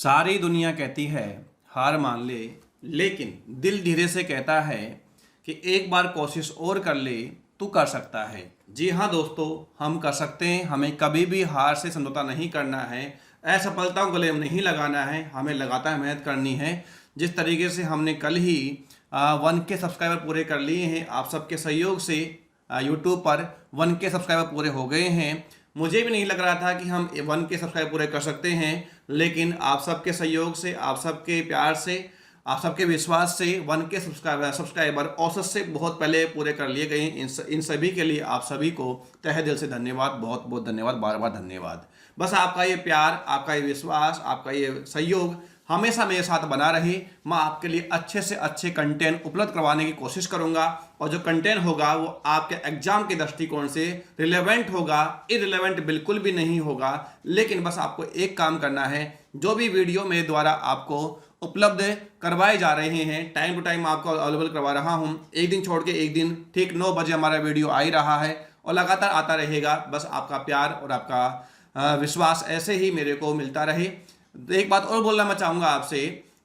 सारी दुनिया कहती है हार मान ले, लेकिन दिल धीरे से कहता है कि एक बार कोशिश और कर ले, तू कर सकता है। जी हाँ दोस्तों, हम कर सकते हैं। हमें कभी भी हार से समझौता नहीं करना है, असफलताओं को गले में नहीं लगाना है, हमें लगातार मेहनत करनी है। जिस तरीके से हमने कल ही 1K सब्सक्राइबर पूरे कर लिए हैं, आप सबके सहयोग से यूट्यूब पर 1K सब्सक्राइबर पूरे हो गए हैं। मुझे भी नहीं लग रहा था कि हम 1K सब्सक्राइबर पूरे कर सकते हैं, लेकिन आप सबके सहयोग से, आप सबके प्यार से, आप सबके विश्वास से 1K सब्सक्राइबर औसत से बहुत पहले पूरे कर लिए गए हैं। इन सभी के लिए आप सभी को तहे दिल से धन्यवाद, बहुत बहुत धन्यवाद, बार बार धन्यवाद। बस आपका ये प्यार, आपका ये विश्वास, आपका ये सहयोग हमेशा मेरे साथ बना रहे। मैं आपके लिए अच्छे से अच्छे कंटेंट उपलब्ध करवाने की कोशिश करूंगा, और जो कंटेंट होगा वो आपके एग्जाम के दृष्टिकोण से रिलेवेंट होगा, इररिलेवेंट बिल्कुल भी नहीं होगा। लेकिन बस आपको एक काम करना है, जो भी वीडियो मेरे द्वारा आपको उपलब्ध करवाए जा रहे हैं, टाइम टू टाइम आपको अवेलेबल करवा रहा हूं। एक दिन छोड़ के एक दिन ठीक 9 बजे हमारा वीडियो आ ही रहा है और लगातार आता रहेगा। बस आपका प्यार और आपका विश्वास ऐसे ही मेरे को मिलता रहे। एक बात और बोलना मैं चाहूँगा आपसे,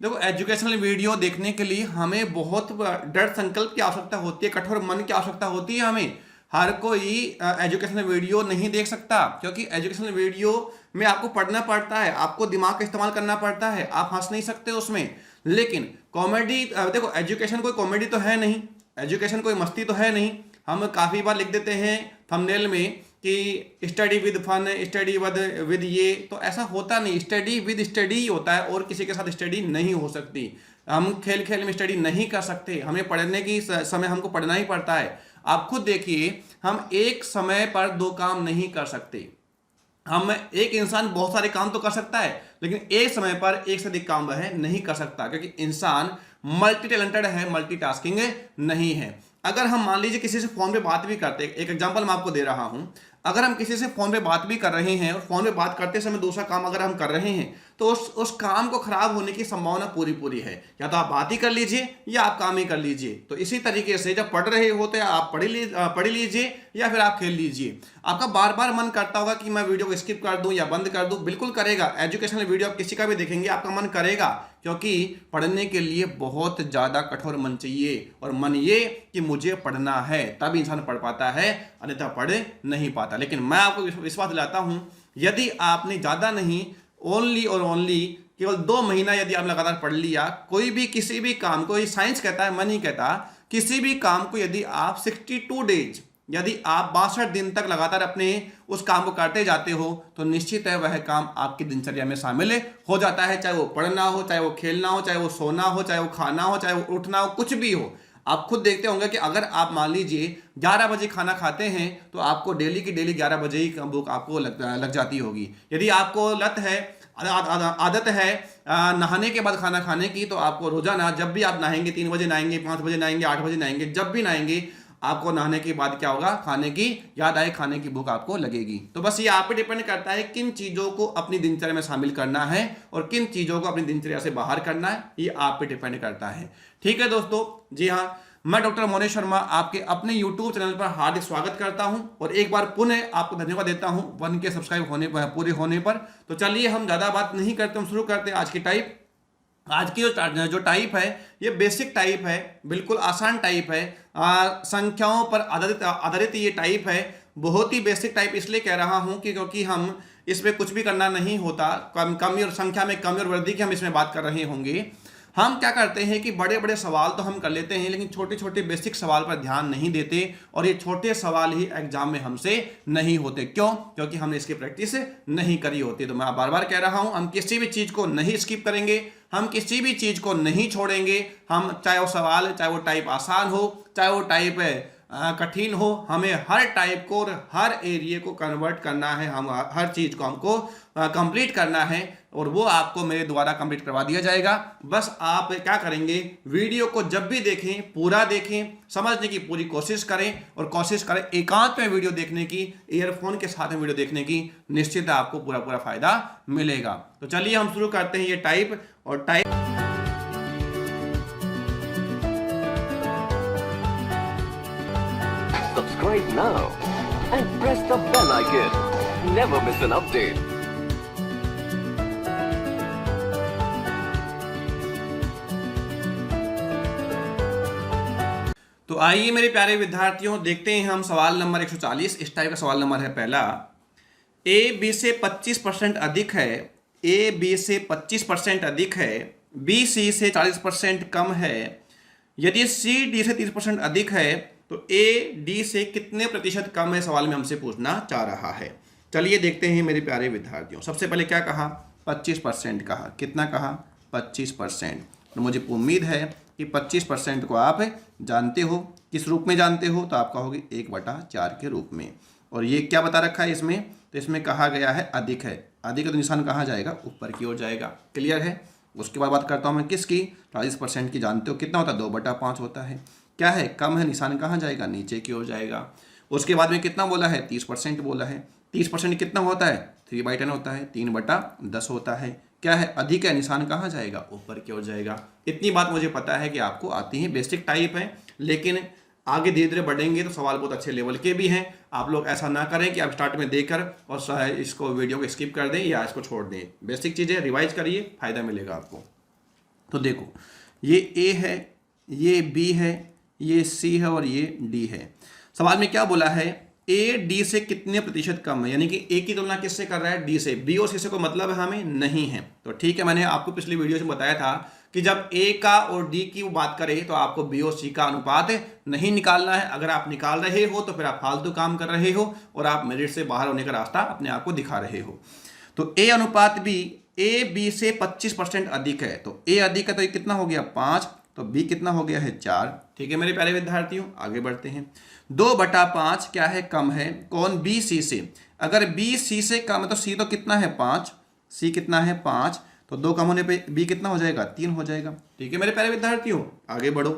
देखो एजुकेशनल वीडियो देखने के लिए हमें बहुत दृढ़ संकल्प की आवश्यकता होती है, कठोर मन की आवश्यकता होती है। हमें हर कोई एजुकेशनल वीडियो नहीं देख सकता, क्योंकि एजुकेशनल वीडियो में आपको पढ़ना पड़ता है, आपको दिमाग का इस्तेमाल करना पड़ता है, आप हंस नहीं सकते उसमें। लेकिन कॉमेडी, देखो एजुकेशन कोई कॉमेडी तो है नहीं, एजुकेशन कोई मस्ती तो है नहीं। हम काफ़ी बार लिख देते हैं थंबनेल में कि study with fun, study with ये, तो ऐसा होता नहीं। स्टडी विद स्टडी होता है, और किसी के साथ स्टडी नहीं हो सकती। हम खेल खेल में स्टडी नहीं कर सकते, हमें पढ़ने की समय हमको पढ़ना ही पड़ता है। आप खुद देखिए, हम एक समय पर 2 काम नहीं कर सकते। हम एक इंसान बहुत सारे काम तो कर सकता है, लेकिन एक समय पर एक से अधिक काम वह नहीं कर सकता, क्योंकि इंसान मल्टी टैलेंटेड है, मल्टीटास्किंग नहीं है। अगर हम मान लीजिए किसी से फोन पे बात भी करते, एक एग्जांपल मैं आपको दे रहा हूं, अगर हम किसी से फोन पे बात भी कर रहे हैं और फोन पे बात करते समय दूसरा काम अगर हम कर रहे हैं, तो उस काम को खराब होने की संभावना पूरी है। या तो आप बात ही कर लीजिए या आप काम ही कर लीजिए। तो इसी तरीके से जब पढ़ रहे होते हैं आप पढ़ लीजिए या फिर आप खेल लीजिए। आपका बार बार मन करता होगा कि मैं वीडियो को स्किप कर दूं या बंद कर दूं, बिल्कुल करेगा। एजुकेशनल वीडियो आप किसी का भी देखेंगे आपका मन करेगा, क्योंकि पढ़ने के लिए बहुत ज़्यादा कठोर मन चाहिए, और मन ये कि मुझे पढ़ना है, तब इंसान पढ़ पाता है, अन्यथा पढ़ नहीं पाता। लेकिन मैं आपको विश्वास दिलाता हूं, यदि आपने ज़्यादा नहीं, ओनली और ओनली केवल 2 महीना यदि आप लगातार पढ़ लिया, कोई भी किसी भी काम को, ये साइंस कहता है, मैं नहीं कहता, किसी भी काम को यदि आप 62 डेज, यदि आप 62 दिन तक लगातार अपने उस काम को करते जाते हो, तो निश्चित है वह काम आपकी दिनचर्या में शामिल हो जाता है। चाहे वो पढ़ना हो, चाहे वो खेलना हो, चाहे वो सोना हो, चाहे वो खाना हो, चाहे वो उठना हो, कुछ भी हो। आप खुद देखते होंगे कि अगर आप मान लीजिए 11 बजे खाना खाते हैं, तो आपको डेली की डेली 11 बजे ही भूख आपको लग जाती होगी। यदि आपको लत है, आदत है नहाने के बाद खाना खाने की, तो आपको रोजाना जब भी आप नहाएंगे, 3 बजे नहाएंगे, 5 बजे नहाएंगे, 8 बजे नहाएंगे, जब भी नहाएंगे, आपको नहाने के बाद क्या होगा, खाने की याद आए, खाने की भूख आपको लगेगी। तो बस ये आप पे डिपेंड करता है किन चीज़ों को अपनी दिनचर्या में शामिल करना है और किन चीज़ों को अपनी दिनचर्या से बाहर करना है, ये आप पे डिपेंड करता है। ठीक है दोस्तों, जी हाँ, मैं डॉक्टर मोनेश शर्मा आपके अपने YouTube चैनल पर हार्दिक स्वागत करता हूं, और एक बार पुनः आपको धन्यवाद देता हूं 1K सब्सक्राइब होने पर, पूरे होने पर। तो चलिए हम ज़्यादा बात नहीं करते, हम शुरू करते हैं आज की टाइप। आज की जो टाइप है, ये बेसिक टाइप है, बिल्कुल आसान टाइप है, संख्याओं पर आधारित ये टाइप है। बहुत ही बेसिक टाइप इसलिए कह रहा हूं कि क्योंकि हम इसमें कुछ भी करना नहीं होता, कमी और संख्या में कमी और वृद्धि की हम इसमें बात कर रहे होंगे। हम क्या करते हैं कि बड़े बड़े सवाल तो हम कर लेते हैं, लेकिन छोटे छोटे बेसिक सवाल पर ध्यान नहीं देते, और ये छोटे सवाल ही एग्जाम में हमसे नहीं होते। क्यों? क्योंकि हमने इसकी प्रैक्टिस नहीं करी होती। तो मैं बार बार कह रहा हूं, हम किसी भी चीज़ को नहीं स्किप करेंगे, हम किसी भी चीज़ को नहीं छोड़ेंगे। हम चाहे वो सवाल, चाहे वो टाइप आसान हो, चाहे वो टाइप कठिन हो, हमें हर टाइप को और हर एरिया को कन्वर्ट करना है। हम हर चीज़ को हमको कंप्लीट करना है, और वो आपको मेरे द्वारा कंप्लीट करवा दिया जाएगा। बस आप क्या करेंगे, वीडियो को जब भी देखें, पूरा देखें, समझने की पूरी कोशिश करें, और कोशिश करें एकांत में वीडियो देखने की, ईयरफोन के साथ में वीडियो देखने की। निश्चित आपको पूरा फायदा मिलेगा। तो चलिए हम शुरू करते हैं ये टाइप। और type Subscribe now and press the bell icon. Never miss an update. तो आइए मेरे प्यारे विद्यार्थियों, देखते हैं हम सवाल नंबर 140। इस टाइप का सवाल नंबर है पहला। ए बी से 25% अधिक है, ए बी से 25% अधिक है, बी सी से 40% कम है। यदि सी डी से 30% अधिक है तो ए डी से कितने प्रतिशत कम है, सवाल में हमसे पूछना चाह रहा है। चलिए देखते हैं मेरे प्यारे विद्यार्थियों। सबसे पहले क्या कहा, 25% कहा। कितना कहा, 25%। तो मुझे उम्मीद है कि 25% को आप जानते हो। किस रूप में जानते हो, तो आप कहोगे 1/4 के रूप में। और ये क्या बता रखा है इसमें, तो इसमें कहा गया है अधिक है। अधिक है तो निशान कहाँ जाएगा, ऊपर की ओर जाएगा। क्लियर है। उसके बाद बात करता हूँ मैं किसकी, 40% की। जानते हो कितना होता है, 2/5 होता है। क्या है, कम है, निशान कहाँ जाएगा, नीचे की ओर जाएगा। उसके बाद में कितना बोला है, 30% बोला है। 30% कितना होता है, 3/10 होता है, 3/10 होता है। क्या है, अधिक है, निशान कहाँ जाएगा, ऊपर की ओर जाएगा। इतनी बात मुझे पता है कि आपको आती है, बेसिक टाइप है। लेकिन आगे धीरे धीरे बढ़ेंगे तो सवाल बहुत अच्छे लेवल के भी हैं। आप लोग ऐसा ना करें कि आप स्टार्ट में देकर और इसको वीडियो को स्किप कर दें या इसको छोड़ दें। बेसिक चीज़ें रिवाइज करिए, फायदा मिलेगा आपको। तो देखो, ये ए है, ये बी है, ये सी है और ये डी है। सवाल में क्या बोला है, ए डी से कितने प्रतिशत कम है, यानी कि ए की तुलना किससे कर रहा है, डी से। बी और सी से कोई मतलब है हमें नहीं है। तो ठीक है, मैंने आपको पिछली वीडियो में बताया था कि जब ए का और डी की बात करें तो आपको बी और सी का अनुपात नहीं निकालना है। अगर आप निकाल रहे हो तो फिर आप फालतू काम कर रहे हो और आप मेरिट से बाहर होने का रास्ता अपने आप को दिखा रहे हो। तो ए अनुपात बी, ए बी से 25% अधिक है। तो ए अधिक है तो ये कितना हो गया, 5। तो बी कितना हो गया है, 4। ठीक है मेरे प्यारे विद्यार्थियों, आगे बढ़ते हैं। 2/5 क्या है, कम है। कौन, बी सी से। अगर बी सी से कम है तो सी तो कितना है, 5। सी कितना है, 5। तो 2 कम होने पे बी कितना हो जाएगा, 3 हो जाएगा। ठीक है मेरे प्यारे विद्यार्थियों, आगे बढ़ो।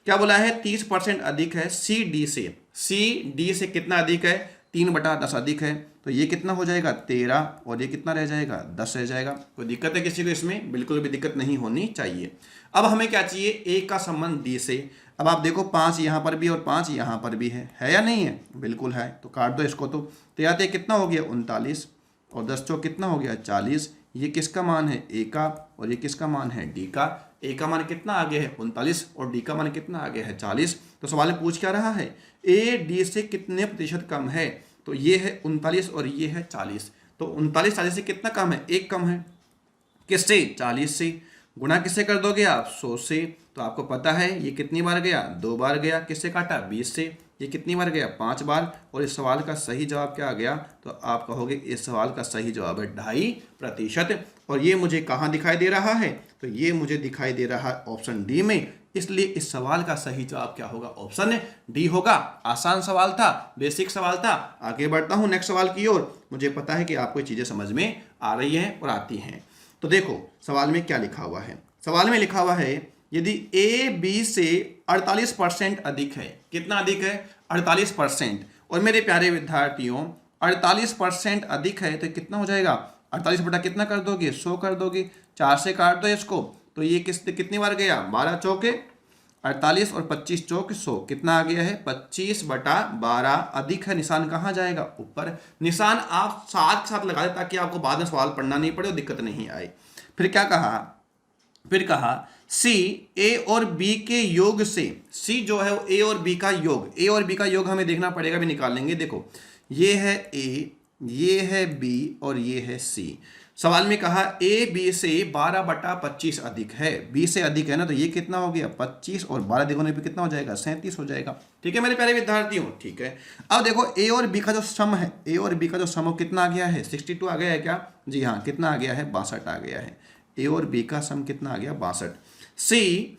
क्या बोला है, 30% अधिक है सी डी से। सी डी से कितना अधिक है, 3/10 अधिक है। तो ये कितना हो जाएगा, 13। और ये कितना रह जाएगा, 10 रह जाएगा। कोई दिक्कत है किसी को इसमें, बिल्कुल भी दिक्कत नहीं होनी चाहिए। अब हमें क्या चाहिए, ए का संबंध डी से। अब आप देखो 5 यहाँ पर भी और 5 यहाँ पर भी है या नहीं है, बिल्कुल है। तो काट दो इसको। तो आते कितना हो गया, 39। और 10 चौक कितना हो गया, 40। ये किसका मान है, ए का। और ये किसका मान है, डी का। ए का मान कितना आगे है, 39। और डी का मान कितना आगे है, 40। तो सवाल में पूछ क्या रहा है, ए डी से कितने प्रतिशत कम है। तो ये है 39 और ये है 40। तो 39 40 से कितना कम है, 1 कम है। किससे, 40 से। गुणा किससे कर दोगे आप, 100 से। तो आपको पता है ये कितनी बार गया, 2 बार गया। किससे काटा, 20 से। ये कितनी बार गया, 5 बार। और इस सवाल का सही जवाब क्या आ गया, तो आप कहोगे इस सवाल का सही जवाब है 2.5%। और ये मुझे कहाँ दिखाई दे रहा है, तो ये मुझे दिखाई दे रहा है ऑप्शन डी में। इसलिए इस सवाल का सही जवाब क्या होगा, ऑप्शन डी होगा। आसान सवाल था, बेसिक सवाल था। आगे बढ़ता हूँ नेक्स्ट सवाल की ओर। मुझे पता है कि आपको चीज़ें समझ में आ रही हैं और आती हैं। तो देखो सवाल में क्या लिखा हुआ है। सवाल में लिखा हुआ है, यदि ए बी से 48% अधिक है। कितना अधिक है, 48%। और मेरे प्यारे विद्यार्थियों, 48% अधिक है तो कितना हो जाएगा, 48 बटा कितना कर दोगे, 100 कर दोगे। 4 से काट दो इसको। तो ये कितनी बार गया, 12 चौके 48 और 25 चौक 100। कितना आ गया है, 25/12। अधिक है, निशान कहाँ जाएगा, ऊपर। निशान आप साथ साथ लगा दें ताकि आपको बाद में सवाल पढ़ना नहीं पड़े और दिक्कत नहीं आए। फिर क्या कहा, फिर कहा सी ए और बी के योग से। सी जो है वो ए और बी का योग, ए और बी का योग हमें देखना पड़ेगा, भी निकाल लेंगे। देखो ये है ए, ये है बी और ये है सी। सवाल में कहा ए बी से 12/25 अधिक है। बी से अधिक है ना, तो ये कितना हो गया, 25। और 12 दिगुने पे कितना हो जाएगा, 37 हो जाएगा। ठीक है मेरे प्यारे विद्यार्थियों, ठीक है। अब देखो ए और बी का जो सम है, ए और बी का जो सम कितना आ गया है, 62 आ गया है क्या, जी हाँ। कितना आ गया है, 62 आ गया है। ए और बी का सम कितना आ गया, 62। सी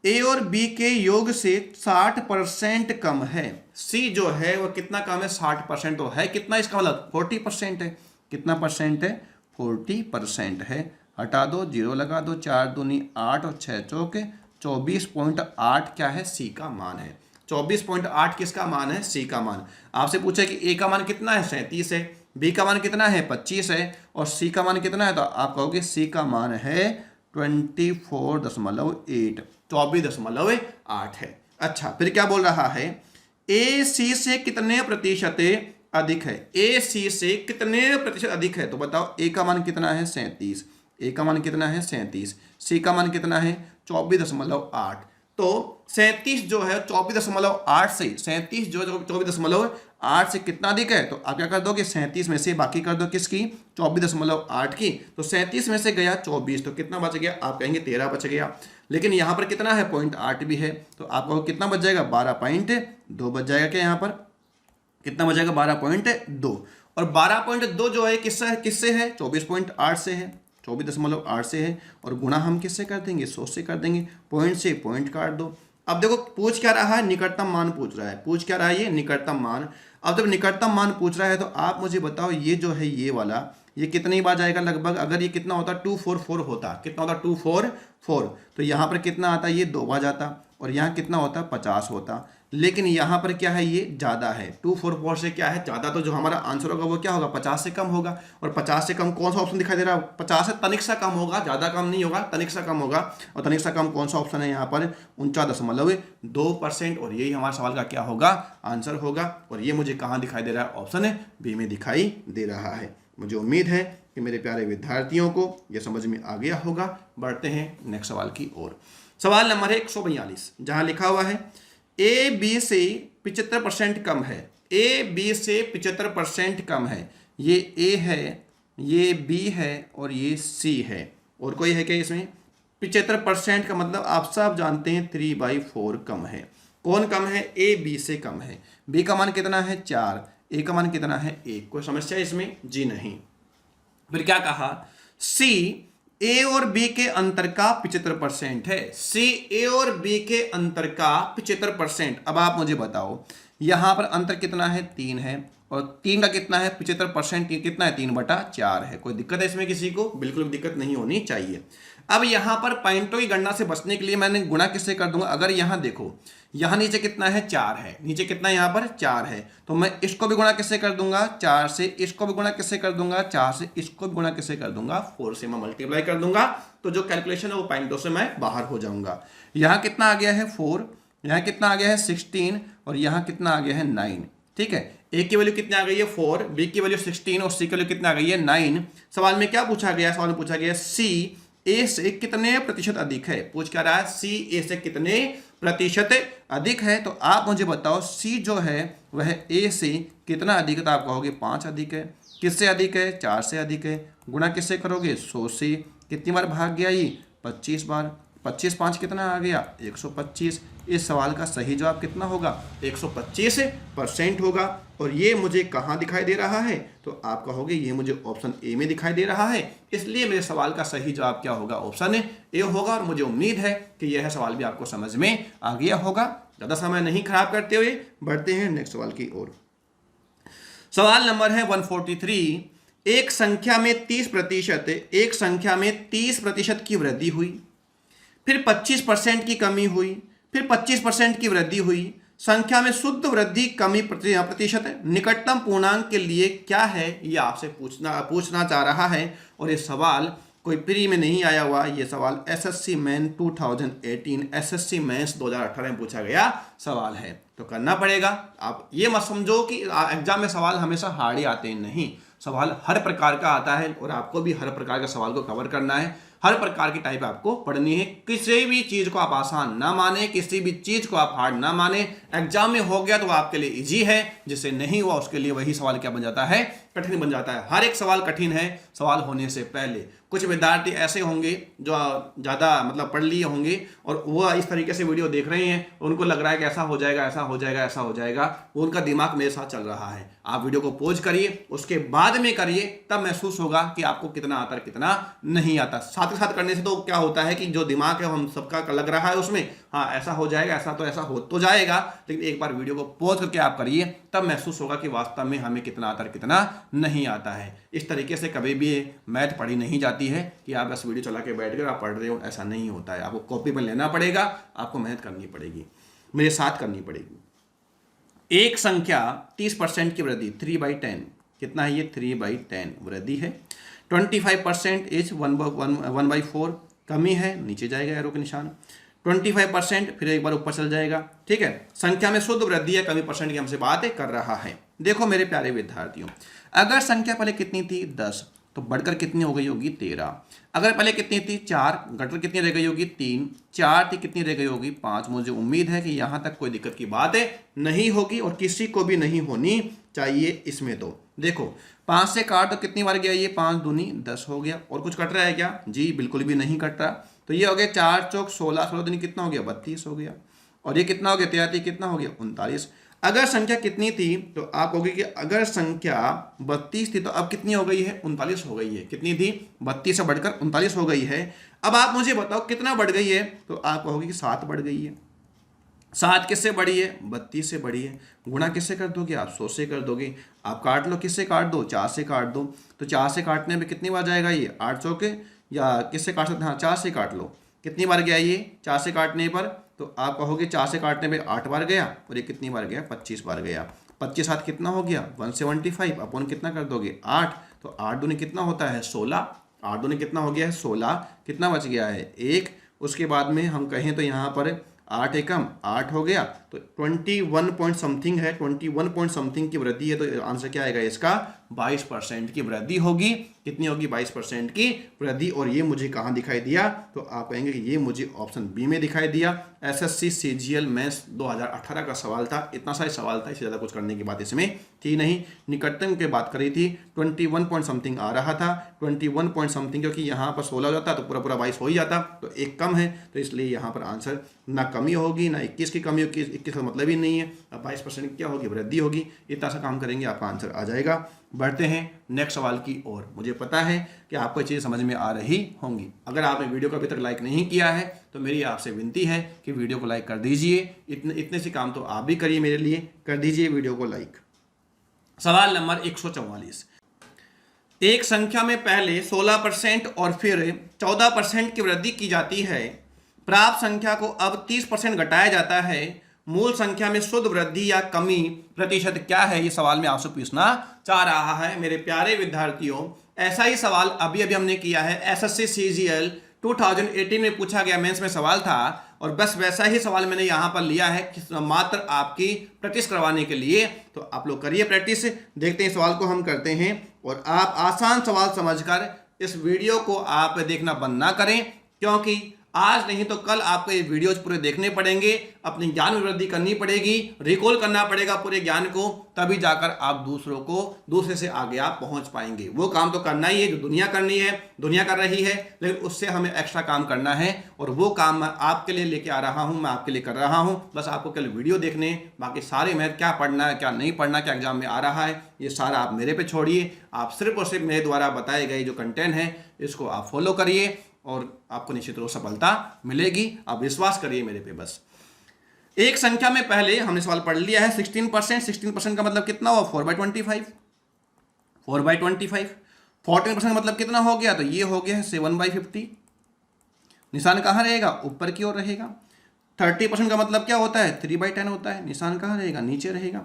ए और बी के योग से 60% कम है। सी जो है वो कितना कम है, 60%। तो है कितना, इसका मतलब 40% है। कितना परसेंट है, 40% है। हटा दो, 0 लगा दो। 4 दूनी 8 और 6 चौके 24.8 क्या है, सी का मान है। 24.8 किसका मान है, सी का मान। आपसे पूछे कि ए का मान कितना है, 37 है। बी का मान कितना है, 25 है। और सी का मान कितना है, तो आप कहोगे सी का मान है 24.8, 24.8 है। अच्छा, फिर क्या बोल रहा है, ए सी से कितने प्रतिशत अधिक है। ए सी से कितने प्रतिशत अधिक है, तो बताओ। ए का मान कितना है, 37। ए का मान कितना है, 37। सी का मान कितना है, 24.8। तो 37 जो है 24.8 से 37 जो 24.8 से कितना अधिक है, तो आप क्या कर दोगे 37 में से बाकी कर दो किसकी 24.8 की, तो 37 में से गया 24, तो कितना बच गया, आप कहेंगे 13 बच गया। लेकिन यहाँ पर कितना है 0.8 भी है, तो आपको कितना बच जाएगा 12.2 बच जाएगा। क्या यहाँ पर कितना बच जाएगा 12.2, और 12.2 जो है किससे है 24.8 से है, 24.8 से है, और गुणा हम किससे कर देंगे 100 से कर देंगे, पॉइंट से पॉइंट काट दो। अब देखो पूछ क्या रहा है, निकटतम मान पूछ रहा है, पूछ क्या रहा है ये निकटतम मान। अब जब निकटतम मान पूछ रहा है तो आप मुझे बताओ ये जो है ये वाला ये कितनी बार जाएगा लगभग, अगर ये कितना होता 244 होता, कितना होता 244, तो यहाँ पर कितना आता ये 2 बार जाता, और यहाँ कितना होता 50 होता। लेकिन यहाँ पर क्या है ये ज़्यादा है, 244 से क्या है ज़्यादा, तो जो हमारा आंसर होगा वो क्या होगा 50 से कम होगा। और 50 से कम कौन सा ऑप्शन दिखाई दे रहा है, 50 से तनिक सा कम होगा, ज़्यादा कम नहीं होगा, तनिक सा कम होगा। और तनिक सा कम कौन सा ऑप्शन है यहाँ पर 49.2%, और यही हमारे सवाल का क्या होगा आंसर होगा। और ये मुझे कहाँ दिखाई दे रहा है, ऑप्शन है बी में दिखाई दे रहा है। मुझे उम्मीद है कि मेरे प्यारे विद्यार्थियों को यह समझ में आ गया होगा। बढ़ते हैं नेक्स्ट सवाल की ओर। सवाल नंबर है 142, जहाँ लिखा हुआ है ए बी से 75% कम है, ए बी से 75% कम है। ये ए है, ये बी है, और ये सी है, और कोई है क्या इसमें 75% का मतलब आप सब जानते हैं 3/4 कम है। कौन कम है, ए बी से कम है। बी का मान कितना है 4, ए का मान कितना है 1। कोई समस्या इसमें, जी नहीं। फिर क्या कहा, सी ए और बी के अंतर का 75% है, सी ए और बी के अंतर का 75%। अब आप मुझे बताओ यहां पर अंतर कितना है 3 है, और 3 का कितना है 75%, कितना है 3/4 है। कोई दिक्कत है इसमें किसी को, बिल्कुल भी दिक्कत नहीं होनी चाहिए। अब यहां पर पॉइंटों की गणना से बचने के लिए मैंने गुणा किससे कर दूंगा, अगर यहां देखो यहां नीचे कितना है 4 है, नीचे कितना यहां पर 4 है, तो मैं इसको भी गुणा किससे कर दूंगा 4 से, इसको भी गुणा किससे कर दूंगा 4 से, इसको भी गुणा किससे कर दूंगा 4 से, मैं मल्टीप्लाई कर दूंगा। तो जो कैलकुलेशन है वो पॉइंटों से मैं बाहर हो जाऊंगा। यहां कितना आ गया है 4, यहां कितना आ गया है 16, और यहां कितना आ गया है 9। ठीक है, ए की वैल्यू कितनी आ गई है 4, बी की वैल्यू 16, और सी की वैल्यू कितना आ गई है 9। सवाल में क्या पूछा गया, सवाल में पूछा गया सी ए से कितने प्रतिशत अधिक है। पूछ क्या रहा है, सी ए से कितने प्रतिशत अधिक है। तो आप मुझे बताओ सी जो है वह ए से कितना अधिक है, तो आप कहोगे 5 अधिक है। किससे अधिक है, 4 से अधिक है। गुणा किससे करोगे 100 से। कितनी बार भाग गया ये 25 बार, 25 5 कितना आ गया 125। इस सवाल का सही जवाब कितना होगा 125% होगा। और ये मुझे कहाँ दिखाई दे रहा है, तो आप कहोगे ये मुझे ऑप्शन ए में दिखाई दे रहा है, इसलिए मेरे सवाल का सही जवाब क्या होगा ऑप्शन ए होगा। और मुझे उम्मीद है कि यह सवाल भी आपको समझ में आ गया होगा। ज़्यादा समय नहीं खराब करते हुए बढ़ते हैं नेक्स्ट सवाल की ओर। सवाल नंबर है 143, एक संख्या में 30%, एक संख्या में 30% की वृद्धि हुई, फिर 25% की कमी हुई, फिर 25% की वृद्धि हुई। संख्या में शुद्ध वृद्धि कमी प्रतिशत निकटतम पूर्णांक के लिए क्या है, ये आपसे पूछना चाह रहा है। और ये सवाल कोई प्री में नहीं आया हुआ, ये सवाल एसएससी मेन 2018, एसएससी मेंस 2018 में पूछा गया सवाल है। तो करना पड़ेगा। आप ये मत समझो कि एग्जाम में सवाल हमेशा हार्ड ही आते हैं, नहीं, सवाल हर प्रकार का आता है, और आपको भी हर प्रकार के सवाल को कवर करना है। हर प्रकार की टाइप आपको पढ़नी है। किसी भी चीज को आप आसान ना माने, किसी भी चीज को आप हार्ड ना माने। एग्जाम में हो गया तो आपके लिए इजी है, जिससे नहीं हुआ उसके लिए वही सवाल क्या बन जाता है, कठिन बन जाता है। हर एक सवाल कठिन है सवाल होने से पहले। कुछ विद्यार्थी ऐसे होंगे जो ज़्यादा मतलब पढ़ लिए होंगे और वो इस तरीके से वीडियो देख रहे हैं, उनको लग रहा है कि ऐसा हो जाएगा, ऐसा हो जाएगा, ऐसा हो जाएगा। वो उनका दिमाग मेरे साथ चल रहा है। आप वीडियो को पॉज करिए, उसके बाद में करिए, तब महसूस होगा कि आपको कितना आता है कितना नहीं आता। साथ ही साथ करने से तो क्या होता है कि जो दिमाग है हम सबका लग रहा है उसमें, हाँ ऐसा हो जाएगा, ऐसा तो ऐसा हो तो जाएगा, लेकिन एक बार वीडियो को पॉज करके आप करिए, तब महसूस होगा कि वास्तव में हमें कितना आता है कितना नहीं आता है। इस तरीके से कभी भी मैथ पढ़ी नहीं जाती है कि आप बस वीडियो चला के बैठ कर आप पढ़ रहे हो, ऐसा नहीं होता है। आपको कॉपी पर लेना पड़ेगा, आपको मेहनत करनी पड़ेगी, मेरे साथ करनी पड़ेगी। एक संख्या 30% की वृद्धि 3/10, कितना है ये 3/10 वृद्धि है। 25% इज 1/4 कमी है, नीचे जाएगा एरो के निशान। 25% फिर एक बार ऊपर चल जाएगा। ठीक है, संख्या में शुद्ध वृद्धि है, कमी परसेंट की हमसे बात कर रहा है। देखो मेरे प्यारे विद्यार्थियों, अगर संख्या पहले कितनी थी 10 तो बढ़कर कितनी हो गई होगी 13। अगर पहले कितनी थी 4, घटकर कितनी रह गई होगी 3, 4 थी कितनी रह गई होगी 5। मुझे उम्मीद है कि यहाँ तक कोई दिक्कत की बात नहीं होगी और किसी को भी नहीं होनी चाहिए इसमें। तो देखो 5 से काट तो कितनी बार गया ये, 5 दूनी 10 हो गया। और कुछ कट रहा है क्या? जी बिल्कुल भी नहीं कट रहा। तो ये हो गया 4 चौक 16, 16 दूनी कितना हो गया 32 हो गया। और ये कितना हो गया 33 कितना हो गया 39। अगर संख्या कितनी थी तो आप कहोगे कि अगर संख्या 32 थी तो अब कितनी हो गई है 39 हो गई है। कितनी थी 32 से बढ़कर 39 हो गई है। अब आप मुझे बताओ कितना बढ़ गई है, तो आप कहोगे कि 7 बढ़ गई है। 7 किससे बढ़ी है 32 से बढ़ी है। गुणा किससे कर दोगे आप 100 से कर दोगे। आप काट लो, किससे काट दो 4 से काट दो। तो 4 से काटने में कितनी बार जाएगा ये 8 चौके, या किससे काट सकते हैं, हाँ 4 से काट लो। कितनी बार गया ये 4 से काटने पर, तो आप कहोगे 4 से काटने पे 8 बार गया और ये कितनी बार गया 25 बार गया। 25 7 कितना हो गया 175 अपन कितना कर दोगे 8। तो 8 दूनी कितना होता है 16, 8 दूनी कितना हो गया है 16। कितना बच गया है 1। उसके बाद में हम कहें तो यहाँ पर 8 एकम 8 हो गया, तो 21 पॉइंट समथिंग है, 21 पॉइंट समथिंग की वृद्धि है। तो आंसर क्या आएगा इसका 22% की वृद्धि होगी। कितनी होगी 22% की वृद्धि। और ये मुझे कहाँ दिखाई दिया, तो आप कहेंगे कि ये मुझे ऑप्शन बी में दिखाई दिया। एसएससी सीजीएल मेंस 2018 का सवाल था। इतना सारा सवाल था, इससे ज़्यादा कुछ करने की बात इसमें थी नहीं। निकटतम की बात करी थी 21 पॉइंट समथिंग आ रहा था, 21 पॉइंट समथिंग, क्योंकि यहाँ पर 16 हो जाता तो पूरा 22 हो ही जाता, तो एक कम है। तो इसलिए यहाँ पर आंसर ना कमी होगी ना 21 की कमी होगी, 21 का मतलब ही नहीं है। अब 22% क्या होगी वृद्धि होगी। इतना सा काम करेंगे आपका आंसर आ जाएगा। बढ़ते हैं नेक्स्ट सवाल की ओर। मुझे पता है कि आपको चीज़ें समझ में आ रही होंगी। अगर आपने वीडियो को अभी तक लाइक नहीं किया है तो मेरी आपसे विनती है कि वीडियो को लाइक कर दीजिए। इतने से काम तो आप भी करिए, मेरे लिए कर दीजिए वीडियो को लाइक। सवाल नंबर 144। एक संख्या में पहले 16% और फिर 14% की वृद्धि की जाती है। प्राप्त संख्या को अब 30% घटाया जाता है। मूल संख्या में शुद्ध वृद्धि या कमी प्रतिशत क्या है? ये सवाल मैं आपसे पूछना चाह रहा है मेरे प्यारे विद्यार्थियों। ऐसा ही सवाल अभी हमने किया है। एसएससी सीजीएल 2018 में पूछा गया, मेंस में सवाल था, और बस वैसा ही सवाल मैंने यहाँ पर लिया है कि मात्र आपकी प्रैक्टिस करवाने के लिए। तो आप लोग करिए प्रैक्टिस। देखते हैं सवाल को हम करते हैं, और आप आसान सवाल समझकर इस वीडियो को आप देखना बंद ना करें, क्योंकि आज नहीं तो कल आपको ये वीडियोज पूरे देखने पड़ेंगे। अपनी ज्ञान में वृद्धि करनी पड़ेगी, रिकॉल करना पड़ेगा पूरे ज्ञान को, तभी जाकर आप दूसरे से आगे आप पहुंच पाएंगे। वो काम तो करना ही है जो दुनिया करनी है, दुनिया कर रही है, लेकिन उससे हमें एक्स्ट्रा काम करना है। और वो काम मैं आपके लिए लेके आ रहा हूं, मैं आपके लिए कर रहा हूं। बस आपको कल वीडियो देखने, बाकी सारे मैथ क्या पढ़ना है क्या नहीं पढ़ना, क्या एग्जाम में आ रहा है, ये सारा आप मेरे पे छोड़िए। आप सिर्फ और सिर्फ मेरे द्वारा बताए गए जो कंटेंट है इसको आप फॉलो करिए और आपको निश्चित रूप से सफलता मिलेगी। आप विश्वास करिए मेरे पे बस। एक संख्या में पहले हमने सवाल पढ़ लिया है 16%। 16% का मतलब कितना हुआ 4/25। 4/25। 14% का मतलब कितना हो गया, तो ये हो गया है 7/50। निशान कहाँ रहेगा ऊपर की ओर रहेगा। 30% का मतलब क्या होता है 3/10 होता है। निशान कहाँ रहेगा नीचे रहेगा।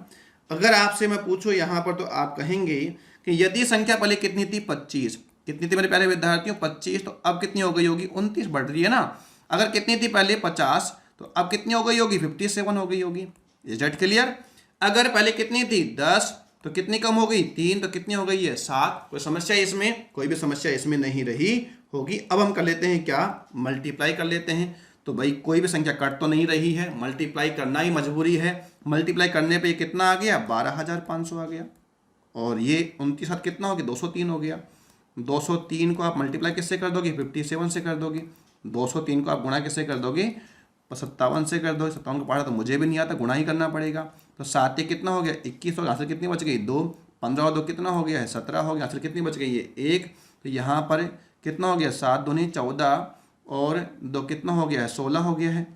अगर आपसे मैं पूछूं यहाँ पर, तो आप कहेंगे कि यदि संख्या पहले कितनी थी 25, कितनी थी मेरे प्यारे विद्यार्थियों 25, तो अब कितनी हो गई होगी 29, बढ़ रही है ना। अगर कितनी थी पहले 50, तो अब कितनी हो गई होगी 57 हो गई होगी। Is that clear. अगर पहले कितनी थी 10, तो कितनी कम हो गई 3, तो कितनी हो गई है 7। कोई समस्या इसमें, कोई भी समस्या इसमें नहीं रही होगी। अब हम कर लेते हैं क्या, मल्टीप्लाई कर लेते हैं। तो भाई कोई भी संख्या कट तो नहीं रही है, मल्टीप्लाई करना ही मजबूरी है। मल्टीप्लाई करने पे कितना आ गया 12,500 आ गया, और ये 29 साथ कितना हो गया 203 हो गया। 203 को आप मल्टीप्लाई किससे कर दोगे 57 से कर दोगे। 203 को आप गुणा किससे कर दोगे 57 से कर दोगे। 57 को पढ़ा तो मुझे भी नहीं आता, गुणा ही करना पड़ेगा। तो 7 कितना हो गया 21 हो गया। आंसर कितनी बच गई 2। 15 और 2 कितना हो गया है 17 हो गया। आंसर कितनी बच गई है 1। तो यहाँ पर कितना हो गया 7 दूनी 14 और 2 कितना हो गया है 16 हो गया है।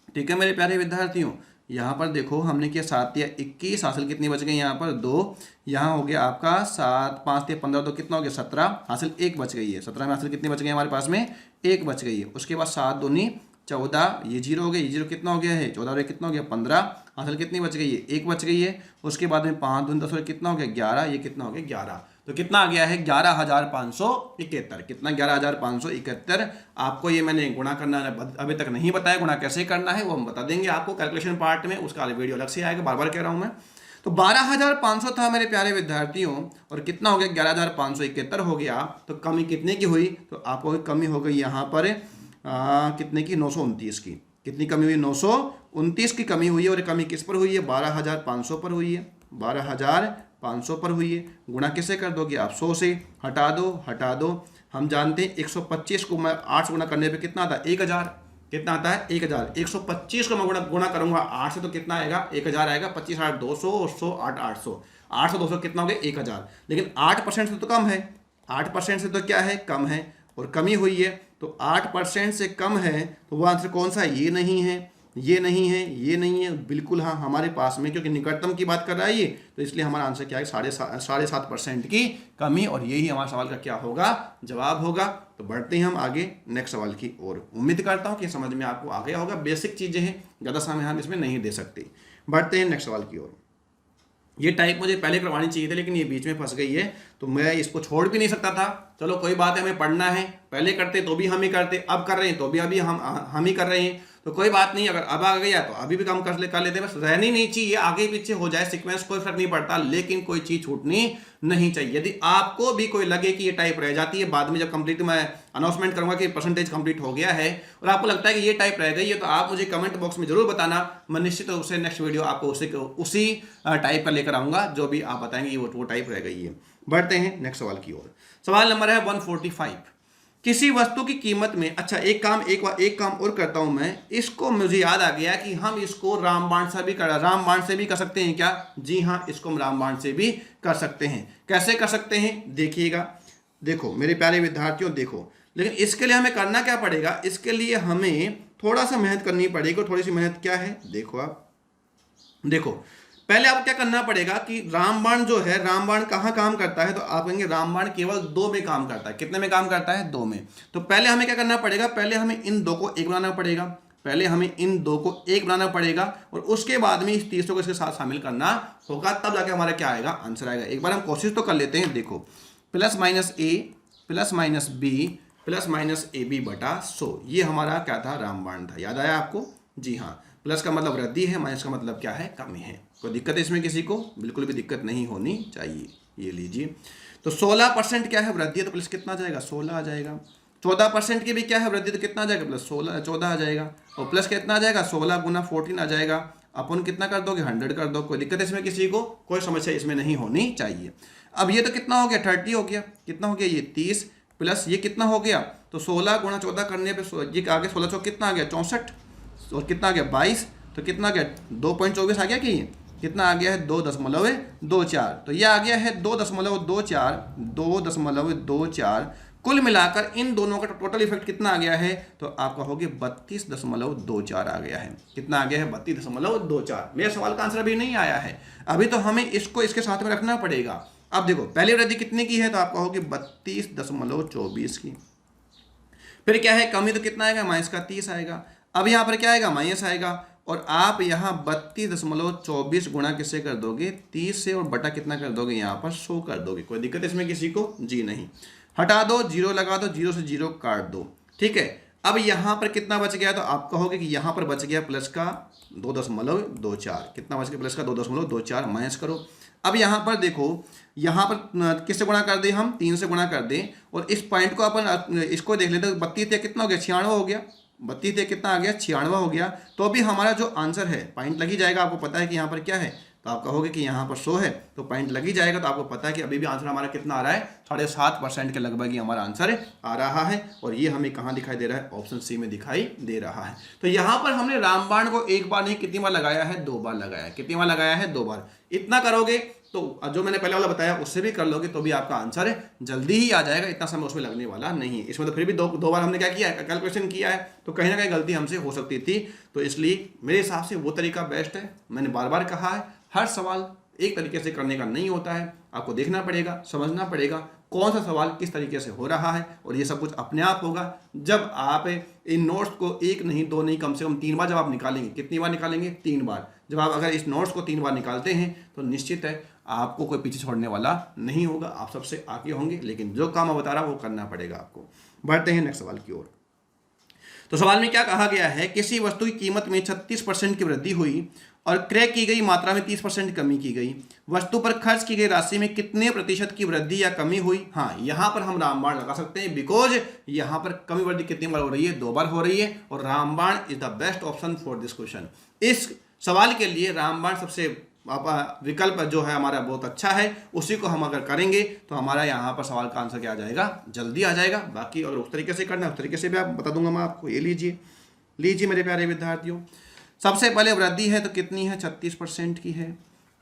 ठीक है मेरे प्यारे विद्यार्थियों, यहाँ पर देखो हमने किया 7 या 21, हासिल कितनी बच गई यहाँ पर 2। यहाँ हो गया आपका 7 5 या 15 2 कितना हो गया 17, हासिल 1 बच गई है। 17 में हासिल कितनी बच गई हमारे पास में 1 बच गई है। उसके बाद 7 दूनी 14, ये 0 हो गया, ये 0 कितना हो गया है 14 और 1 कितना हो गया 15, हासिल कितनी बच गई है 1 बच गई है। उसके बाद में 5 दूनी 10 और कितना हो गया 11, ये कितना हो गया 11। तो कितना आ गया है 11,571। कितना 11,571। आपको ये मैंने गुणा करना अभी तक नहीं बताया, गुणा कैसे करना है वो हम बता देंगे आपको कैलकुलेशन पार्ट में, उसका वीडियो अलग से आएगा, बार बार कह रहा हूँ मैं। तो 12,500 था मेरे प्यारे विद्यार्थियों, और कितना हो गया 11,571 हो गया। तो कमी कितने की हुई? तो आपको कमी हो गई यहाँ पर कितने की? 929 की। कितनी कमी हुई? 929 की कमी हुई है। और कमी किस पर हुई है? 12,500 पर हुई है। 12,500 पर हुई है। गुणा किससे कर दोगे आप? 100 से। हटा दो, हटा दो। हम जानते हैं 125 को मैं 8 से गुणा करने पे कितना आता है? 1,000। कितना आता है? 1,000। 125 को मैं गुणा करूंगा 8 से तो कितना आएगा? 1,000 आएगा। 25 8 200 और 100 8 800। 800 200 कितना हो गया? 1,000। लेकिन 8% से तो कम है। 8% से तो क्या है? कम है। और कमी हुई है। तो 8% से कम है तो वह आंसर कौन सा है? ये नहीं है, ये नहीं है, ये नहीं है, बिल्कुल हाँ हमारे पास में, क्योंकि निकटतम की बात कर रहा है ये, तो इसलिए हमारा आंसर क्या है? 7.5% की कमी। और यही हमारे सवाल का क्या होगा? जवाब होगा। तो बढ़ते हैं हम आगे नेक्स्ट सवाल की ओर। उम्मीद करता हूँ कि समझ में आपको आ गया होगा। बेसिक चीज़ें हैं, ज़्यादा समय हम इसमें नहीं दे सकते। बढ़ते हैं नेक्स्ट सवाल की ओर। ये टाइप मुझे पहले करवानी चाहिए थी, लेकिन ये बीच में फंस गई है, तो मैं इसको छोड़ भी नहीं सकता था। चलो कोई बात है, हमें पढ़ना है। पहले करते तो भी हम ही करते, अब कर रहे हैं तो भी अभी हम ही कर रहे हैं, तो कोई बात नहीं। अगर अब आ गया तो अभी भी काम कर लेते हैं। बस रहनी नहीं चाहिए, आगे पीछे हो जाए सीक्वेंस, कोई फर्क नहीं पड़ता, लेकिन कोई चीज छूटनी नहीं चाहिए। यदि आपको भी कोई लगे कि ये टाइप रह जाती है, बाद में जब कंप्लीट मैं अनाउंसमेंट करूंगा कि परसेंटेज कंप्लीट हो गया है, और आपको लगता है कि ये टाइप रह गई है, तो आप मुझे कमेंट बॉक्स में जरूर बताना। मैं निश्चित रूप से नेक्स्ट वीडियो आपको उसी टाइप का लेकर आऊंगा जो भी आप बताएंगे वो टाइप रह गई है। बढ़ते हैं नेक्स्ट सवाल की ओर। सवाल नंबर है 145। किसी वस्तु की कीमत में, अच्छा एक काम और करता हूं मैं। इसको मुझे याद आ गया कि हम इसको रामबाण से भी कर सकते हैं क्या? जी हाँ, इसको हम रामबाण से भी कर सकते हैं। कैसे कर सकते हैं देखिएगा। देखो मेरे प्यारे विद्यार्थियों, देखो, लेकिन इसके लिए हमें करना क्या पड़ेगा? इसके लिए हमें थोड़ा सा मेहनत करनी पड़ेगी। थोड़ी सी मेहनत क्या है? देखो आप, देखो पहले आपको क्या करना पड़ेगा कि रामबाण जो है, रामबाण कहाँ काम करता है? तो आप कहेंगे रामबाण केवल 2 में काम करता है। कितने में काम करता है? 2 में। तो पहले हमें क्या करना पड़ेगा? पहले हमें इन 2 को 1 बनाना पड़ेगा। पहले हमें इन 2 को 1 बनाना पड़ेगा, और उसके बाद में इस तीसरे को इसके साथ शामिल करना होगा, तब जाके हमारा क्या आएगा? आंसर आएगा। एक बार हम कोशिश तो कर लेते हैं। देखो, plus minus a plus minus b plus minus a b बटा 100, ये हमारा क्या था? रामबाण था। याद आया आपको? जी हाँ। प्लस का मतलब वृद्धि है, माइनस का मतलब क्या है? कमी है। कोई दिक्कत है इसमें किसी को? बिल्कुल भी दिक्कत नहीं होनी चाहिए। ये लीजिए, तो 16% क्या है? वृद्धि है, तो प्लस कितना आ जाएगा? 16 आ जाएगा। 14% की भी क्या है? वृद्धि, तो कितना आ जाएगा? प्लस 14 आ जाएगा। और प्लस कितना आ जाएगा? 16 गुना 14 आ जाएगा। अपन कितना कर दोगे? 100 कर दो। कोई दिक्कत है इसमें किसी को? कोई समस्या इसमें नहीं होनी चाहिए। अब ये तो कितना हो गया? 30 हो गया। कितना हो गया? ये 30 प्लस ये कितना हो गया? तो 16 गुणा 14 करने पर ये आगे 16 चौक कितना आ गया? 64। और कितना आ गया? 22। तो कितना आ गया? 2.24 आ गया कि कितना आ गया है? 2.24। तो ये आ गया है 2.24। कुल मिलाकर इन दोनों का टोटल इफेक्ट कितना आ गया है? तो आप कहोगे 32.24 आ गया है। कितना आ गया है? 32.24। मेरे सवाल का आंसर अभी नहीं आया है। अभी तो हमें इसको इसके साथ में रखना पड़ेगा। अब देखो, पहली वृद्धि कितने की है? तो आप कहोगे 32.24 की। फिर क्या है? कमी, तो कितना आएगा? माइनस का 30 आएगा। अब यहाँ पर क्या आएगा? माइनस आएगा। और आप यहाँ 32.24 गुणा किससे कर दोगे? 30 से, और बटा कितना कर दोगे? यहाँ पर 100 कर दोगे। कोई दिक्कत है इसमें किसी को? जी नहीं। हटा दो, जीरो लगा दो, जीरो से जीरो काट दो। ठीक है। अब यहाँ पर कितना बच गया? तो आप कहोगे कि यहाँ पर बच गया प्लस का 2.24। कितना बच गया? प्लस का 2.24। माइनस करो। अब यहाँ पर देखो, यहाँ पर किससे गुणा कर दे? हम 3 से गुणा कर दें। और इस पॉइंट को अपन इसको देख लेते हैं। 32 से कितना हो गया? 96 हो गया। 32 से कितना आ गया? 96 हो गया। तो अभी हमारा जो आंसर है, पॉइंट लग ही जाएगा। आपको पता है कि यहाँ पर क्या है? तो आप कहोगे कि यहाँ पर 100 है, तो पॉइंट लग ही जाएगा। तो आपको पता है कि अभी भी आंसर हमारा कितना आ रहा है? 7.5% के लगभग ही हमारा आंसर आ रहा है। और ये हमें कहाँ दिखाई दे रहा है? ऑप्शन सी में दिखाई दे रहा है। तो यहाँ पर हमने रामबाण को एक बार नहीं, कितनी बार लगाया है? 2 बार लगाया है। कितनी बार लगाया है? 2 बार। इतना करोगे तो जो मैंने पहले वाला बताया उससे भी कर लोगे तो भी आपका आंसर जल्दी ही आ जाएगा। इतना समय उसमें लगने वाला नहीं है। इसमें तो फिर भी दो बार हमने क्या किया है? कैलकुलेशन किया है, तो कहीं ना कहीं गलती हमसे हो सकती थी। तो इसलिए मेरे हिसाब से वो तरीका बेस्ट है। मैंने बार बार कहा है, हर सवाल एक तरीके से करने का नहीं होता है। आपको देखना पड़ेगा, समझना पड़ेगा कौन सा सवाल किस तरीके से हो रहा है, और ये सब कुछ अपने आप होगा जब आप इन नोट्स को 1 नहीं 2 नहीं, कम से कम 3 बार जब आप निकालेंगे। कितनी बार निकालेंगे? 3 बार। जब आप अगर इस नोट्स को 3 बार निकालते हैं तो निश्चित है आपको कोई पीछे छोड़ने वाला नहीं होगा। आप सबसे आगे होंगे, लेकिन जो काम मैं बता रहा हूँ वो करना पड़ेगा आपको। बढ़ते हैं नेक्स्ट सवाल की ओर। तो सवाल में क्या कहा गया है, किसी वस्तु की कीमत में 36% की वृद्धि हुई और क्रय की गई मात्रा में 30% कमी की गई। वस्तु पर खर्च की गई राशि में कितने प्रतिशत की वृद्धि या कमी हुई। हाँ, यहां पर हम रामबाण लगा सकते हैं, बिकॉज यहां पर कमी वृद्धि कितनी बार हो रही है, 2 बार हो रही है, और रामबाण is the best option for this question. इस सवाल के लिए रामबाण सबसे विकल्प जो है हमारा बहुत अच्छा है, उसी को हम अगर करेंगे तो हमारा यहाँ पर सवाल का आंसर क्या आ जाएगा, जल्दी आ जाएगा। बाकी अगर उस तरीके से करना है उस तरीके से भी आप बता दूंगा मैं आपको। ये लीजिए मेरे प्यारे विद्यार्थियों, सबसे पहले वृद्धि है तो कितनी है, 36% की है।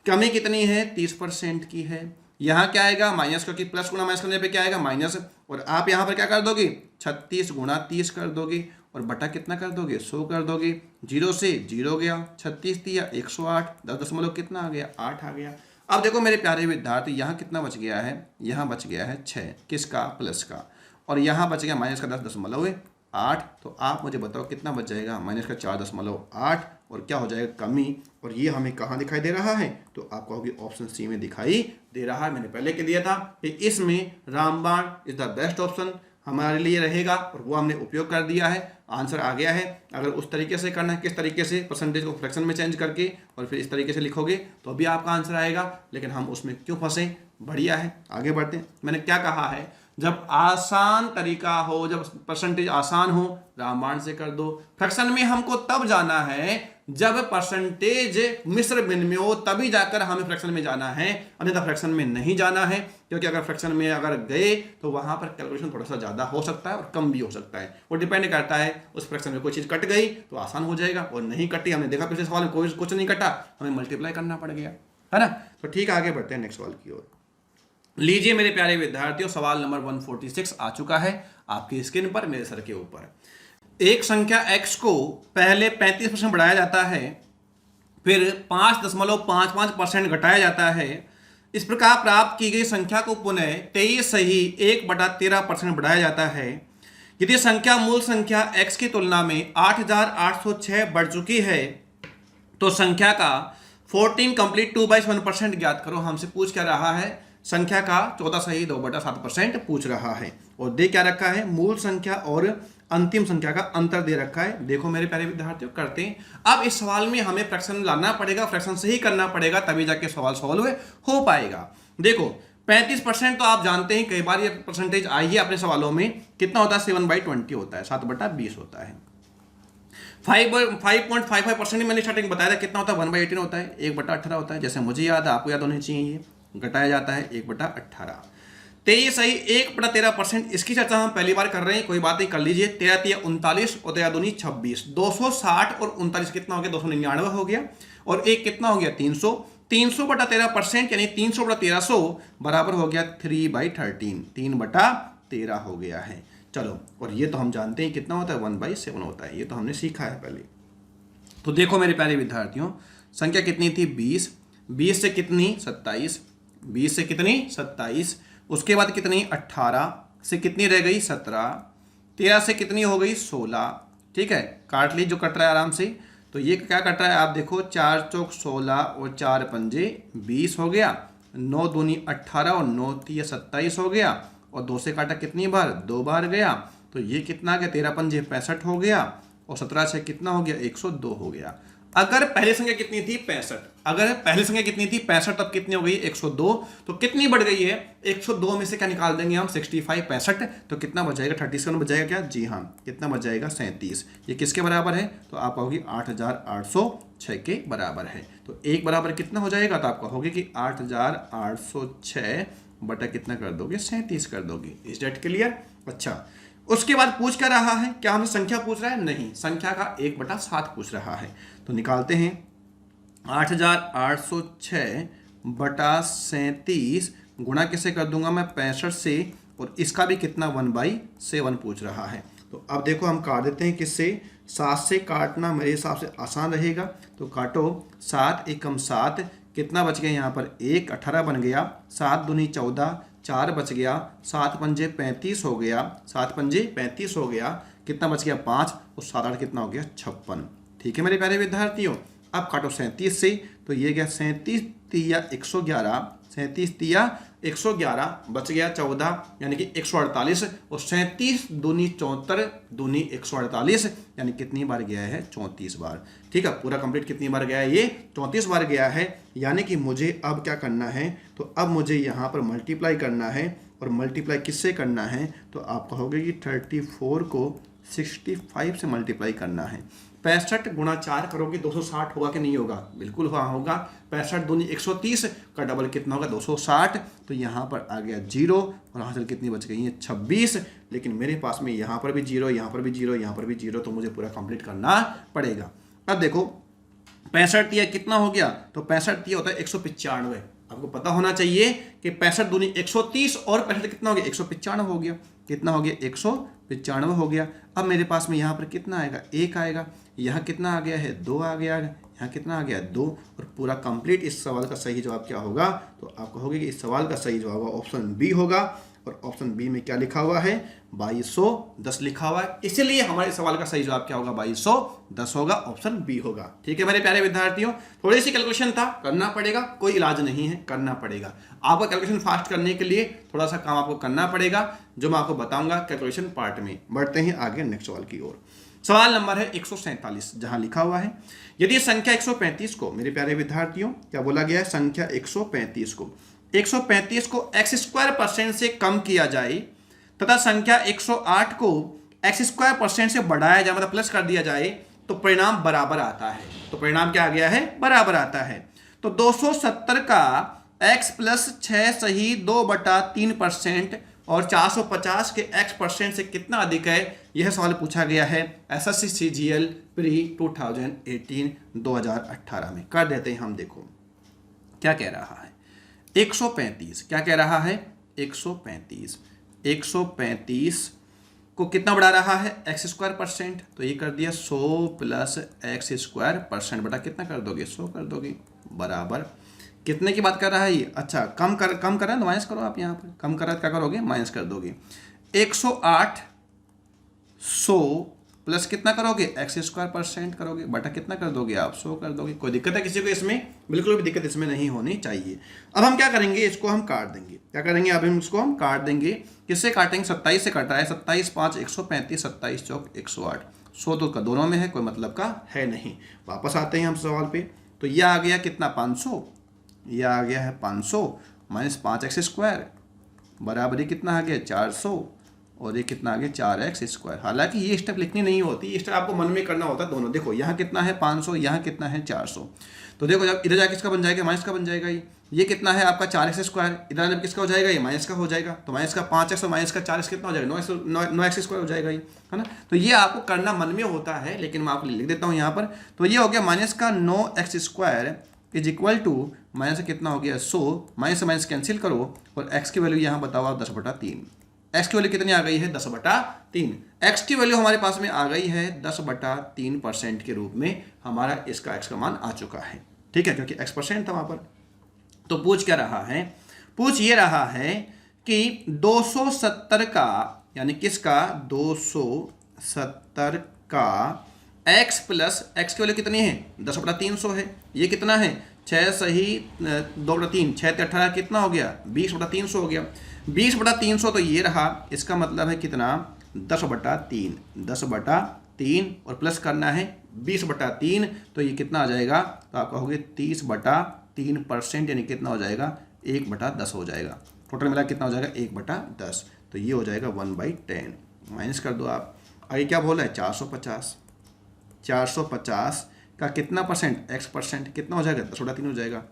कमी कितनी है, 30% की है। यहाँ क्या आएगा, माइनस, क्योंकि प्लस गुणा माइनस करने पे क्या आएगा, माइनस। और आप यहाँ पर क्या कर दोगे, 36 गुणा 30 कर दोगे और बटा कितना कर दोगे, 100 कर दोगे। 0 से 0 गया, 36 दिया 108, 10 कितना आ गया, 8 आ गया। अब देखो मेरे प्यारे विद्यार्थी, यहाँ कितना बच गया है, यहाँ बच गया है 6, किसका, प्लस का, और यहाँ बच गया माइनस का 10.8। तो आप मुझे बताओ कितना बच जाएगा, माइनस का 4.8, और क्या हो जाएगा, कमी। और ये हमें कहाँ दिखाई दे रहा है, तो आप कहोगे ऑप्शन सी में दिखाई दे रहा है। मैंने पहले के दिया था कि इसमें रामबाण इज द बेस्ट ऑप्शन हमारे लिए रहेगा, और वो हमने उपयोग कर दिया है, आंसर आ गया है। अगर उस तरीके से करना है, किस तरीके से, परसेंटेज को फ्रैक्शन में चेंज करके और फिर इस तरीके से लिखोगे तो भी आपका आंसर आएगा, लेकिन हम उसमें क्यों फंसे। बढ़िया है, आगे बढ़ते हैं। मैंने क्या कहा है, जब आसान तरीका हो, जब परसेंटेज आसान हो, रामबाण से कर दो। फ्रैक्शन में हमको तब जाना है जब परसेंटेज मिश्र भिन्न में हो, तभी जाकर हमें फ्रैक्शन में जाना है, अन्यथा फ्रैक्शन में नहीं जाना है। क्योंकि अगर फ्रैक्शन में अगर गए तो वहां पर कैलकुलेशन थोड़ा सा ज़्यादा हो सकता है और कम भी हो सकता है। वो डिपेंड करता है, उस फ्रैक्शन में कोई चीज़ कट गई तो आसान हो जाएगा, और नहीं कटी, हमने देखा पिछले सवाल में कोई कुछ नहीं कटा, हमें मल्टीप्लाई करना पड़ गया, है ना। तो ठीक है, आगे बढ़ते हैं नेक्स्ट सवाल की ओर। लीजिए मेरे प्यारे विद्यार्थियों, सवाल नंबर 146 आ चुका है आपकी स्क्रीन पर, मेरे सर के ऊपर। एक संख्या x को पहले 35% बढ़ाया जाता है, फिर 5.55% घटाया जाता है। इस प्रकार प्राप्त की गई संख्या को पुनः 23 सही 1/13% बढ़ाया जाता है। यदि संख्या मूल संख्या x की तुलना में 8806 बढ़ चुकी है तो संख्या का 14 कंप्लीट 2/1% ज्ञात करो। हमसे पूछ क्या रहा है, संख्या का 14 सही 2/7% पूछ रहा है, और दे क्या रखा है, मूल संख्या और अंतिम संख्या का अंतर दे रखा है। देखो मेरे प्यारे विद्यार्थियों, करते हैं। अब इस सवाल में हमें फ्रैक्शन लाना पड़ेगा, फ्रैक्शन से ही करना पड़ेगा, तभी जाके सवाल सॉल्व हो पाएगा। देखो 35% तो आप जानते हैं, कई बार ये परसेंटेज आई है अपने सवालों में। कितना होता है, 7/20 होता है, 7/20 होता है। 5.55% मैंने स्टार्टिंग बताया था, कितना होता है, 1/18 होता है, 1/18 होता है। जैसे मुझे याद है, आपको याद होनी चाहिए, ये घटाया जाता है 1/18। 23 सही 1/13%, इसकी चर्चा हम पहली बार कर रहे हैं, कोई बात नहीं, कर लीजिए। 13 39 और 13 दूनी 26, 260 और 39 कितना हो गया, 299 हो गया, और एक कितना हो गया, 300। 300/13% यानी 300/1300 बराबर हो गया 3/13, 3/13 हो गया है। चलो, और ये तो हम जानते हैं कितना होता है, 1/7 होता है, ये तो हमने सीखा है पहले। तो देखो मेरे प्यारे विद्यार्थियों, संख्या कितनी थी, 20, 20 से कितनी, 27, 20 से कितनी, 27, उसके बाद कितनी, 18 से कितनी रह गई, 17, 13 से कितनी हो गई, 16। ठीक है, काट ली जो कट रहा है आराम से। तो ये क्या कट रहा है, आप देखो, 4 चौक 16 और 4 पंजे 20 हो गया, 9 दूनी 18 और 9 तिया 27 हो गया, और 2 से काटा कितनी बार, 2 बार गया। तो ये कितना आ गया, 13 पंजे 65 हो गया, और 17 से कितना हो गया, 102 हो गया। अगर पहली संख्या कितनी थी, 65, अगर पहली संख्या कितनी थी, 65, तब कितनी हो गई, 102। तो कितनी बढ़ गई है, 102 में से क्या निकाल देंगे हम, 65, 65, तो कितना बच जाएगा, 37 बच जाएगा क्या, जी हाँ, कितना बच जाएगा, 37। ये किसके बराबर है, तो आप कहोगे 8806 के बराबर है। तो एक बराबर कितना हो जाएगा, तो आप कहोगे कि 8806 बटा कितना कर दोगे, 37 कर दोगे। Is that clear. अच्छा, उसके बाद पूछ क्या रहा है, क्या हमें संख्या पूछ रहा है, नहीं, संख्या का 1/7 पूछ रहा है। तो निकालते हैं, 8806 बटा 37 गुणा किसे कर दूंगा मैं, 65 से, और इसका भी कितना, 1/7 पूछ रहा है। तो अब देखो हम काट देते हैं, किससे, 7 से काटना मेरे हिसाब से आसान रहेगा। तो काटो, 7 एकम 7, कितना बच गया यहाँ पर, 1, 18 बन गया, 7 दूनी 14, 4 बच गया, 7 पंजे 35 हो गया, 7 पंजे 35 हो गया, कितना बच गया, 5, और 7 8 कितना हो गया, 56। ठीक है मेरे प्यारे विद्यार्थियों, अब काटो 37 से, तो ये गया 37 तिया 111, 37 तिया 111 बच गया 14 यानी कि 148 और 37 दूनी 74 दूनी 148 यानी कितनी बार गया है 34 बार। ठीक है, पूरा कंप्लीट कितनी बार गया है ये 34 बार गया है। यानी कि मुझे अब क्या करना है, तो अब मुझे यहाँ पर मल्टीप्लाई करना है और मल्टीप्लाई किससे करना है, तो आप कहोगे कि 34 को 65 से मल्टीप्लाई करना है। 65 गुणा 4 करोगे 260 होगा कि नहीं होगा, बिल्कुल वहाँ होगा। 65 दूनी 130 का डबल कितना होगा 260, तो यहाँ पर आ गया 0 और यहाँ से कितनी बच गई है 26। लेकिन मेरे पास में यहाँ पर भी 0, यहाँ पर भी 0, यहाँ पर भी 0, तो मुझे पूरा कंप्लीट करना पड़ेगा। अब देखो 65 दिया कितना हो गया, तो 65 दिया होता है 195। आपको पता होना चाहिए कि 65 दूनी 130 और 65 कितना हो गया 195 हो गया। कितना हो गया 195 हो गया। अब मेरे पास में यहाँ पर कितना आएगा 1 आएगा, यहाँ कितना आ गया है 2 आ गया, यहाँ कितना आ गया 2, और पूरा कंप्लीट। इस सवाल का सही जवाब क्या होगा, तो आप कहोगे कि इस सवाल का सही जवाब ऑप्शन बी होगा। और ऑप्शन बी में क्या लिखा हुआ है 2210 लिखा हुआ है, इसलिए हमारे सवाल का सही जवाब क्या होगा 2210 होगा, ऑप्शन बी होगा। ठीक है मेरे प्यारे विद्यार्थियों, थोड़ी सी कैलकुलेशन था, करना पड़ेगा, कोई इलाज नहीं है, करना पड़ेगा। आपका कैलकुलेशन फास्ट करने के लिए थोड़ा सा काम आपको करना पड़ेगा, जो मैं आपको बताऊंगा कैलकुलेशन पार्ट में। बढ़ते हैं आगे नेक्स्ट सवाल की ओर। सवाल नंबर है 147, जहां लिखा हुआ है यदि संख्या 135 को, मेरे प्यारे विद्यार्थियों क्या बोला गया है, संख्या 135 को x² % से कम किया जाए तथा संख्या 108 को x² % से बढ़ाया जाए, मतलब प्लस कर दिया जाए, तो परिणाम बराबर आता है। तो परिणाम क्या आ गया है, बराबर आता है। तो 270 का x + 6 सही 2/3% और 450 के x% से कितना अधिक है, यह सवाल पूछा गया है SSC CGL प्री 2018 में। कर देते हैं हम, देखो क्या कह रहा है 135, क्या कह रहा है 135 को कितना बढ़ा रहा है x²%, तो ये कर दिया 100 + x² बटा कितना कर दोगे 100 कर दोगे, बराबर कितने की बात कर रहा है ये, अच्छा कम कर रहा है तो माइनस करो आप, यहाँ पर कम कर रहा है क्या करोगे माइनस कर दोगे। 108 100 प्लस कितना करोगे x² करोगे, बटा कितना कर दोगे आप 100 कर दोगे। कोई दिक्कत है किसी को इसमें, बिल्कुल भी दिक्कत इसमें नहीं होनी चाहिए। अब हम क्या करेंगे, इसको हम काट देंगे। क्या करेंगे, अब हम इसको हम काट देंगे। किससे काटेंगे, 27 से कटा है, 27 5 135, 27 चौक 108, 100 तो का दोनों में है, कोई मतलब का है नहीं। वापस आते हैं हम सवाल पे, तो यह आ गया कितना 500, यह आ गया है 500 - 5x² बराबर ये कितना आ गया 400 और ये कितना आ गया 4x²। हालांकि ये स्टेप लिखनी नहीं होती, ये स्टेप आपको मन में करना होता है दोनों। देखो यहाँ कितना है 500, यहाँ कितना है 400, तो देखो जब इधर जाके किसका बन जाएगा माइनस का बन जाएगा। ये कितना है आपका 4x², इधर जब किसका हो जाएगा ये माइनस का हो जाएगा, तो माइनस का 5x और माइनस का 4x कितना हो जाएगा 9x² हो जाएगा ये, है ना। तो ये आपको करना मन में होता है, लेकिन मैं आपको लिख देता हूँ यहाँ पर। तो ये हो गया माइनस का 9x² = माइनस कितना हो गया 100, माइनस से माइनस कैंसिल करो और x की वैल्यू यहाँ बताओ 10/3। x की वैल्यू कितनी आ गई है 10/3। x की वैल्यू हमारे पास में आ गई है 10/3% के रूप में, हमारा इसका x का मान आ चुका है। ठीक है, क्योंकि x% था वहाँ पर। तो पूछ क्या रहा है, पूछ ये रहा है कि 270 का, यानी किसका 270 का x + x की वैल्यू कितनी है 10/300 है। ये कितना है 6 सही 2/3, 6 × 18 कितना हो गया 20/300 हो गया। 20/300 तो ये रहा, इसका मतलब है कितना 10/3, 10/3 और प्लस करना है 20/3, तो ये कितना आ जाएगा, तो आप कहोगे 30/3%, यानी कितना हो जाएगा 1/10 हो जाएगा। टोटल मिला कितना हो जाएगा 1/10, तो ये हो जाएगा 1/10। माइनस कर दो आप। आगे क्या बोला है 450, 450 का कितना परसेंट x% कितना हो जाएगा 10/3 हो जाएगा,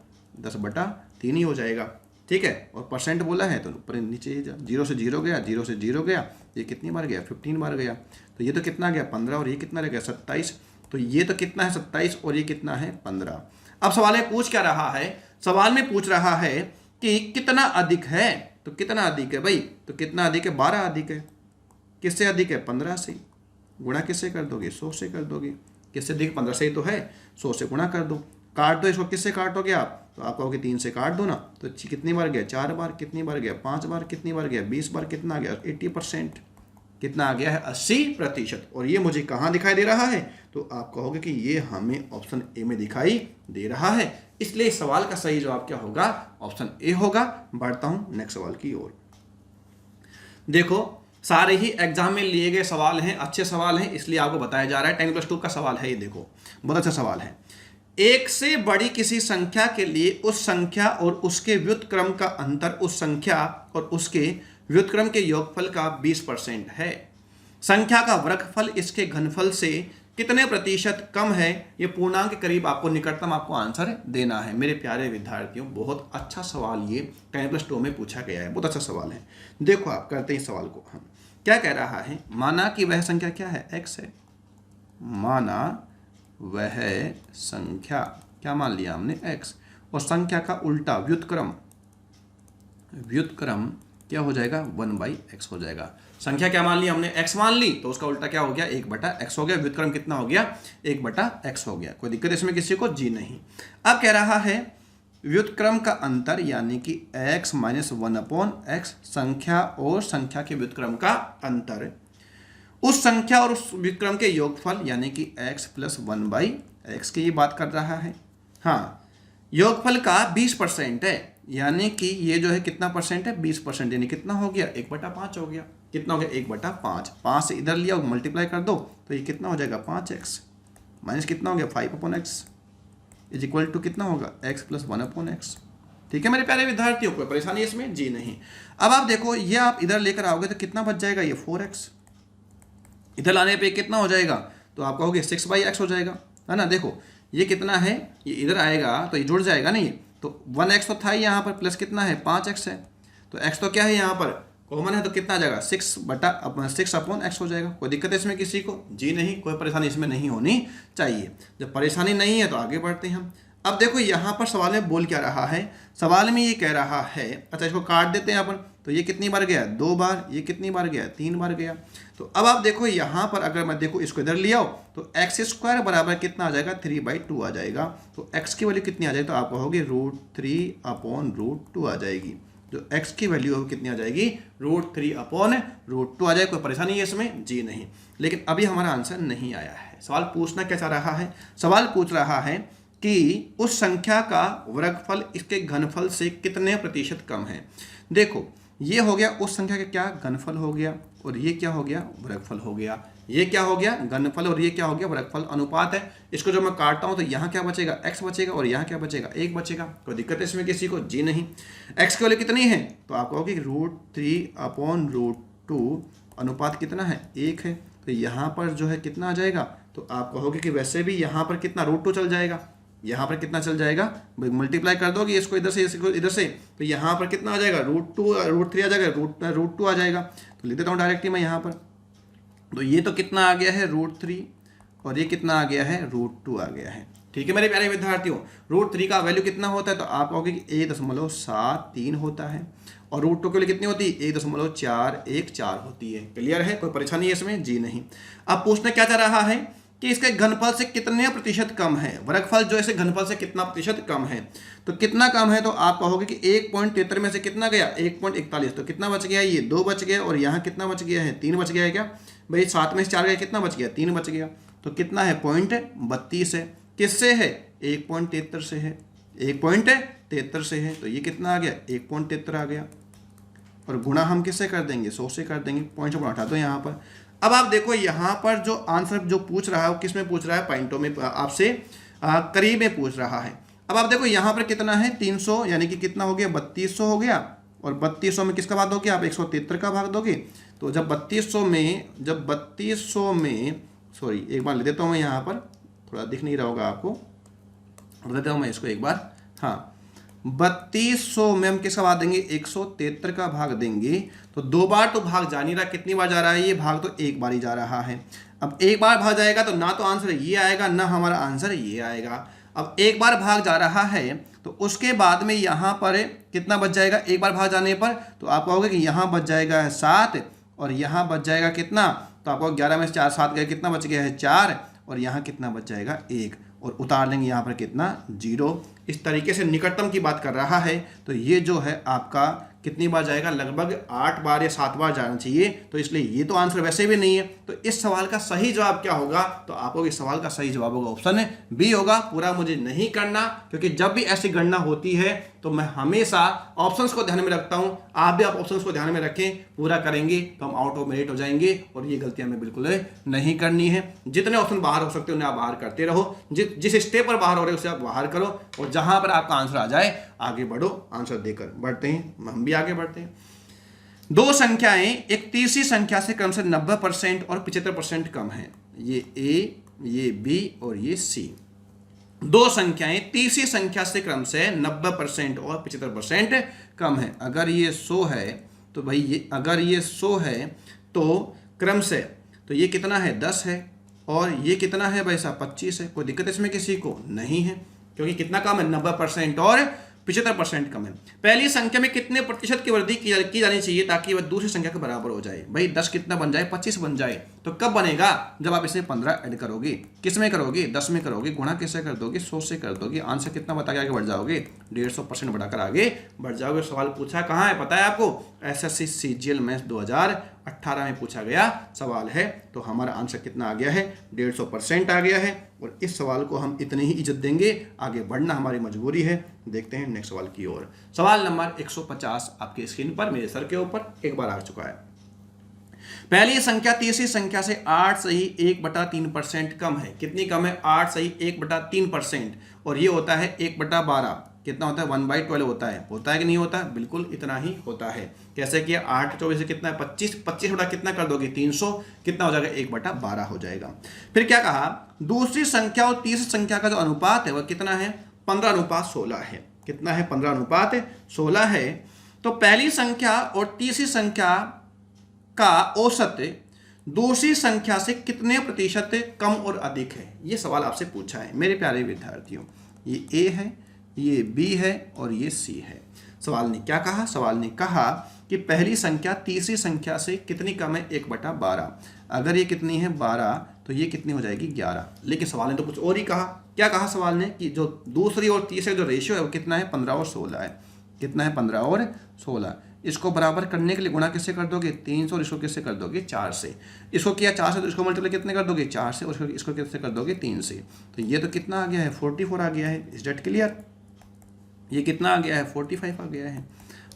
10/3 ही हो जाएगा। ठीक है, और परसेंट बोला है तो ऊपर नीचे 0 से 0 गया, 0 से 0 गया, ये कितनी बार गया 15 बार गया। तो ये तो कितना गया 15 और ये कितना रह गया 27, तो ये तो कितना है 27 और ये कितना है 15। अब सवाल में पूछ क्या रहा है, सवाल में पूछ रहा है कि कितना अधिक है, तो कितना अधिक है भाई, तो कितना अधिक है 12 अधिक है। किससे अधिक है 15 से, गुणा किससे कर दोगे 100 से कर दोगे। किससे अधिक 15 से ही तो है, 100 से गुणा कर दो। काट दो इसको, किससे काटोगे आप, तो आप कहोगे 3 से काट दो ना, तो कितनी बार गया 4 बार, कितनी बार गया 5 बार, कितनी बार गया 20 बार, कितना गया 80%। कितना आ गया है 80%। और ये मुझे कहाँ दिखाई दे रहा है, तो आप कहोगे कि ये हमें ऑप्शन ए में दिखाई दे रहा है, इसलिए इस सवाल का सही जवाब क्या होगा, ऑप्शन ए होगा। बढ़ता हूं नेक्स्ट सवाल की ओर। देखो सारे ही एग्जाम में लिए गए सवाल हैं, अच्छे सवाल हैं, इसलिए आपको बताया जा रहा है। 10+2 का सवाल है ये, देखो बहुत अच्छा सवाल है। एक से बड़ी किसी संख्या के लिए उस संख्या और उसके व्युत्क्रम का अंतर उस संख्या और उसके व्युत्क्रम के योगफल का 20% है। संख्या का वर्गफल इसके घनफल से कितने प्रतिशत कम है। ये पूर्णांक के करीब आपको निकटतम आपको आंसर देना है। मेरे प्यारे विद्यार्थियों, बहुत अच्छा सवाल ये 10+2 में पूछा गया है, बहुत अच्छा सवाल है। देखो आप करते हैं सवाल को, हम क्या कह रहा है, माना कि वह संख्या क्या है, x है। माना वह संख्या, क्या मान लिया हमने, x, और संख्या का उल्टा व्युत्क्रम, व्युत्क्रम क्या हो जाएगा, 1/x हो जाएगा। संख्या क्या मान ली हमने, x मान ली, तो उसका उल्टा क्या हो गया, 1/x हो गया। व्युत्क्रम कितना हो गया, 1/x हो गया। कोई दिक्कत इसमें किसी को, जी नहीं। अब कह रहा है व्युत्क्रम का अंतर यानी कि x - 1/x, संख्या और संख्या के व्युत्क्रम का अंतर, उस संख्या और उस व्युत्क्रम के योगफल यानी कि x + 1/x की ये बात कर रहा है। हाँ, योगफल का 20% है, यानी कि ये जो है कितना परसेंट है, 20%, यानी कितना हो गया, 1/5 हो गया। कितना हो गया, 1/5। 5 से इधर लिया, मल्टीप्लाई कर दो तो ये कितना हो जाएगा, 5x माइनस कितना हो गया, 5/x इज इक्वल टू कितना होगा, x + 1/x। ठीक है मेरे प्यारे विद्यार्थियों, कोई परेशानी इसमें, जी नहीं। अब आप देखो, ये आप इधर लेकर आओगे तो कितना बच जाएगा, ये 4x। इधर लाने पे कितना हो जाएगा, तो आप कहोगे 6/x हो जाएगा, है ना। देखो ये कितना है, ये इधर आएगा तो ये जुड़ जाएगा ना, ये तो 1x तो था ही यहाँ पर, प्लस कितना है, 5x है, तो x तो क्या है यहाँ पर कॉमन है, तो कितना आ जाएगा, 6/6/x हो जाएगा। कोई दिक्कत है इसमें किसी को, जी नहीं, कोई परेशानी इसमें नहीं होनी चाहिए। जब परेशानी नहीं है तो आगे बढ़ते हैं हम। अब देखो यहाँ पर सवाल में बोल क्या रहा है, सवाल में ये कह रहा है, अच्छा इसको काट देते हैं अपन, तो ये कितनी बार गया, 2 बार, ये कितनी बार गया, 3 बार गया। तो अब आप देखो यहाँ पर अगर मैं देखो इसको इधर ले आओ तो x² बराबर कितना आ जाएगा, 3/2 आ जाएगा। तो x की वैल्यू कितनी आ जाएगी, तो आप कहोगे √3/√2 आ जाएगी। जो x की वैल्यू कितनी आ जाएगी, √3/√2 आ जाएगी। कोई परेशानी है इसमें, जी नहीं। लेकिन अभी हमारा आंसर नहीं आया है। सवाल पूछना क्या चाह रहा है, सवाल पूछ रहा है कि उस संख्या का वर्गफल इसके घनफल से कितने प्रतिशत कम है। देखो ये हो गया उस संख्या का क्या, घनफल हो गया, और ये क्या हो गया, वर्गफल हो गया। ये क्या हो गया, घनफल, और ये क्या हो गया, वर्गफल। अनुपात है, इसको जब मैं काटता हूं तो यहाँ क्या बचेगा, x बचेगा, और यहाँ क्या बचेगा, 1 बचेगा। कोई दिक्कत है इसमें किसी को, जी नहीं। x की वैल्यू कितनी है, तो आप कहोगे √3/√2, अनुपात कितना है, 1 है। तो यहाँ पर जो है कितना आ जाएगा, तो आप कहोगे कि वैसे भी यहाँ पर कितना, √2 चल जाएगा। यहाँ पर कितना चल जाएगा, मल्टीप्लाई कर दोगे इसको इधर से, इसको इधर से, तो यहाँ पर कितना आ जाएगा, √3 आ जाएगा, √2 आ जाएगा। तो लिख देता हूँ डायरेक्टली मैं यहाँ पर। तो ये तो कितना आ गया है, √3, और ये कितना आ गया है, √2 आ गया है। ठीक है मेरे प्यारे विद्यार्थियों, √3 का वैल्यू कितना होता है, तो आप कहोगे कि 1.73 होता है, और √2 की वैल्यू कितनी होती है, 1.414 होती है। क्लियर है, कोई परेशानी है इसमें, जी नहीं। अब पूछना क्या चाह रहा है कि इसके घनफल से कितने प्रतिशत कम है, वर्गफल जो इसे घनफल से कितना प्रतिशत कम है। तो कितना कम है, तो आप कहोगे कि 1.73 में से कितना गया, 1.41, तो कितना बच गया, ये 2 बच गया, और यहाँ कितना बच गया है, 3 बच गया है। क्या भाई, 7 में से 4 गया, कितना बच गया, 3 बच गया। तो कितना है, 0.32 है। किससे है, 1.73 से है, 1.73 से है। तो ये कितना आ गया, 1.73 आ गया, और गुणा हम किससे कर देंगे, 100 से कर देंगे। पॉइंट को हटा दो यहाँ पर। अब आप देखो यहाँ पर जो आंसर जो पूछ रहा है वो किस में पूछ रहा है, पॉइंटों में आपसे करीब में पूछ रहा है। अब आप देखो यहाँ पर कितना है, 300, यानी कि कितना हो गया, 3200 हो गया, और 3200 में किसका भाग दोगे आप, 173 का भाग दोगे। तो जब 3200 में सॉरी एक बार ले देता हूँ मैं, यहाँ पर थोड़ा दिख नहीं रहा होगा आपको, ले देता हूँ मैं इसको एक बार। हाँ, 3200 में हम किसका भाग देंगे, 173 का भाग देंगे। तो 2 बार तो भाग जा नहीं रहा, कितनी बार जा रहा है, ये भाग तो 1 बार ही जा रहा है। अब 1 बार भाग जाएगा तो ना तो आंसर ये आएगा, ना हमारा आंसर ये आएगा। अब 1 बार भाग जा रहा है तो उसके बाद में यहाँ पर कितना बच जाएगा, 1 बार भाग जाने पर, तो आप कहोगे कि यहाँ बच जाएगा 7, और यहाँ बच जाएगा कितना, तो आपको 11 में से 4 7 गए, कितना बच गया है, 4, और यहाँ कितना बच जाएगा, 1, और उतार लेंगे यहाँ पर कितना, 0। इस तरीके से निकटतम की बात कर रहा है। तो ये जो है आपका कितनी बार जाएगा, लगभग 8 बार या 7 बार जाना चाहिए। तो इसलिए ये तो आंसर वैसे भी नहीं है। तो इस सवाल का सही जवाब क्या होगा, तो आपको इस सवाल का सही जवाब होगा ऑप्शन बी होगा। पूरा मुझे नहीं करना, क्योंकि जब भी ऐसी गणना होती है तो मैं हमेशा ऑप्शंस को ध्यान में रखता हूं। आप भी आप ऑप्शंस को ध्यान में रखें, पूरा करेंगे तो हम आउट ऑफ मेरिट हो जाएंगे, और ये गलतियां हमें बिल्कुल नहीं करनी है। जितने ऑप्शन बाहर हो सकते हैं उन्हें आप बाहर करते रहो, जिस स्टेप पर बाहर हो रहे हो उसे आप बाहर करो, और जहां पर आपका आंसर आ जाए आगे बढ़ो, आंसर देकर बढ़ते हैं, हम भी आगे बढ़ते हैं। दो संख्याएं एक तीसरी संख्या से क्रम से 90% और 75% कम है। ये ए, ये बी और ये सी। दो संख्याएं तीसरी संख्या से क्रम से 90% और 75% कम है। अगर ये 100 है तो भाई ये, अगर ये 100 है तो क्रम से, तो ये कितना है 10 है, और ये कितना है भाई साहब 25 है। कोई दिक्कत इसमें किसी को नहीं है, क्योंकि कितना कम है 90% और 75% कम है। पहली संख्या में कितने प्रतिशत की वृद्धि की जानी चाहिए ताकि वह दूसरी संख्या के बराबर हो जाए। भाई 10 कितना बन जाए, 25 बन जाए। तो कब बनेगा, जब आप इसमें 15 ऐड करोगे। किस में करोगे, 10 में करोगे, गुणा किससे कर दोगे, 100 से कर दोगे। आंसर कितना बता के आगे बढ़ जाओगे, 150% बढ़ाकर आगे बढ़ जाओगे। सवाल पूछा कहाँ है पता है आपको, एसएससी सीजीएल मैथ्स 2018 में पूछा गया सवाल है। तो हमारा आंसर कितना आ गया है, 150% आ गया है। और इस सवाल को हम इतनी ही इज्जत देंगे, आगे बढ़ना हमारी मजबूरी है। देखते हैं नेक्स्ट सवाल की ओर। सवाल नंबर 150 आपकी स्क्रीन पर मेरे सर के ऊपर एक बार आ चुका है। पहली संख्या तीसरी संख्या से 8 सही 1/3% कम है। कितनी कम है, 8 सही 1/3%, और ये होता है 1/12। कितना होता है, 1/12 होता है कि नहीं होता, बिल्कुल इतना ही होता है। कैसे किया, 8 24 से कितना है 25, 25 बटा कितना कर दोगे 300, कितना हो जाएगा 1/12 हो जाएगा। फिर क्या कहा, दूसरी संख्या और तीसरी संख्या का जो अनुपात है वह कितना है, 15:16 है। कितना है, 15:16 है। तो पहली संख्या और तीसरी संख्या का औसत दूसरी संख्या से कितने प्रतिशत कम और अधिक है, ये सवाल आपसे पूछा है मेरे प्यारे विद्यार्थियों। ये ए है, ये बी है और ये सी है। सवाल ने क्या कहा, सवाल ने कहा कि पहली संख्या तीसरी संख्या से कितनी कम है, 1/12। अगर ये कितनी है 12, तो ये कितनी हो जाएगी 11। लेकिन सवाल ने तो कुछ और ही कहा। क्या कहा सवाल ने, कि जो दूसरी और तीसरे जो रेशियो है वो कितना है, 15 और 16 है। कितना है, 15 और 16। इसको बराबर करने के लिए गुणा किससे कर दोगे, 3 से, और इसको किससे कर दोगे, 4 से। इसको किया 4 से तो इसको मल्टीप्लाई कितने कर दोगे, 4 से, और इसको किससे कर दोगे, 3 से। तो ये तो कितना आ गया है, 44 आ गया है। Is that clear. ये कितना आ गया है, 45 आ गया है,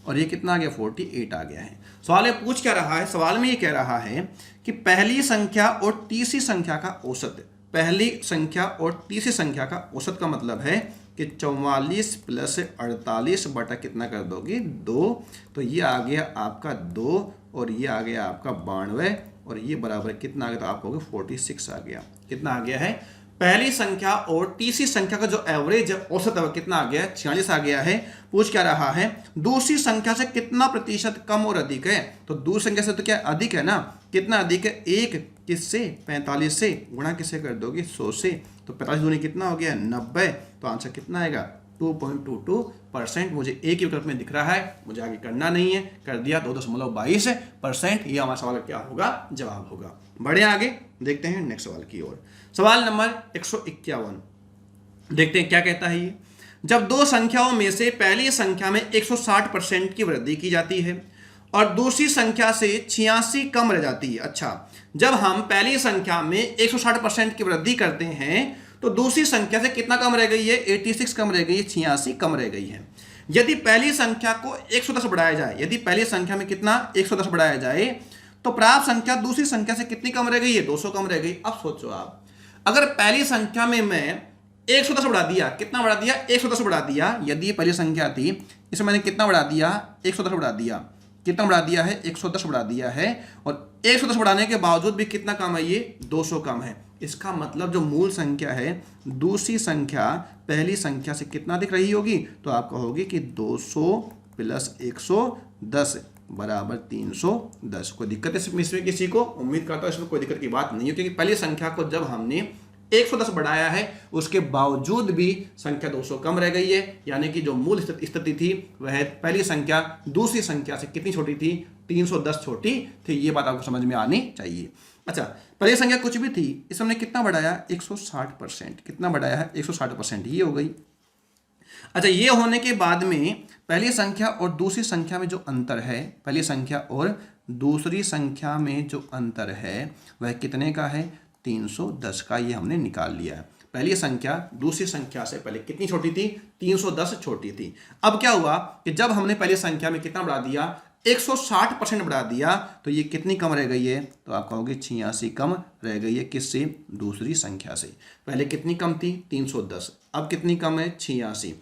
और ये कितना आ गया, 48 आ गया है। सवाल में पूछ क्या रहा है, सवाल में ये कह रहा है कि पहली संख्या और तीसरी संख्या का औसत, पहली संख्या और तीसरी संख्या का औसत का मतलब है कि 44 + 48 बटा कितना कर दोगे, 2। तो ये आ गया आपका 2, और ये आ गया आपका 92, और ये बराबर कितना आ गया, तो आप कहोगे 46 आ गया। कितना आ गया है, पहली संख्या और तीसरी संख्या का जो एवरेज औसत है कितना आ गया है, 46 आ गया है। पूछ क्या रहा है, दूसरी संख्या से कितना प्रतिशत कम और अधिक है। तो दूसरी संख्या से तो क्या अधिक है ना, कितना अधिक है, 1 किससे, 45 से, गुणा किससे कर दोगे, 100 से। तो 45 दूनी कितना हो गया, 90। तो आंसर कितना आएगा, 2.22%। मुझे एक ही विकल्प में दिख रहा है, मुझे आगे करना नहीं है, कर दिया 2.22%। ये हमारा सवाल क्या होगा, जवाब होगा। बढ़े आगे, देखते हैं नेक्स्ट सवाल की ओर। सवाल नंबर 151, देखते हैं क्या कहता है ये। जब दो संख्याओं में से पहली संख्या में 160% की वृद्धि की जाती है और दूसरी संख्या से 86 कम रह जाती है। अच्छा, जब हम पहली संख्या में 160% की वृद्धि करते हैं तो दूसरी संख्या से कितना कम रह गई है, 86 कम रह गई है, 86 कम रह गई है। यदि पहली संख्या को 110 बढ़ाया जाए, यदि पहली संख्या में कितना 110 बढ़ाया जाए तो प्राप्त संख्या दूसरी संख्या से कितनी कम रह गई है, 200 कम रह गई। अब सोचो आप, अगर पहली संख्या में मैं 110 बढ़ा दिया, कितना बढ़ा दिया, 110 बढ़ा दिया। यदि ये पहली संख्या थी, इसमें मैंने कितना बढ़ा दिया, 110 बढ़ा दिया। कितना बढ़ा दिया है, 110 बढ़ा दिया है। और 110 बढ़ाने के बावजूद भी कितना कम है, ये 200 कम है। इसका मतलब जो मूल संख्या है दूसरी संख्या पहली संख्या से कितना दिख रही होगी, तो आप कहोगे कि 200 + 110 बराबर 310। कोई दिक्कत है इसमें किसी को, उम्मीद करता हूं इसमें कोई दिक्कत की बात नहीं है, क्योंकि पहली संख्या को जब हमने 110 बढ़ाया है उसके बावजूद भी संख्या 200 कम रह गई है। यानी कि जो मूल स्थिति थी वह पहली संख्या दूसरी संख्या से कितनी छोटी थी, 310 छोटी थी। ये बात आपको समझ में आनी चाहिए। अच्छा, पहली संख्या कुछ भी थी, इसमें कितना बढ़ाया, 160%। कितना बढ़ाया है, 160%, ये हो गई। अच्छा, ये होने के बाद में पहली संख्या और दूसरी संख्या में जो अंतर है, पहली संख्या और दूसरी संख्या में जो अंतर है वह कितने का है? 310 का। ये हमने निकाल लिया है। पहली संख्या दूसरी संख्या से पहले कितनी छोटी थी? 310 छोटी थी। अब क्या हुआ कि जब हमने पहली संख्या में कितना बढ़ा दिया? 160% बढ़ा दिया, तो ये कितनी कम रह गई है? तो आप कहोगे 86 कम रह गई है। किससे? दूसरी संख्या से। पहले कितनी कम थी? 310। अब कितनी कम है? 86।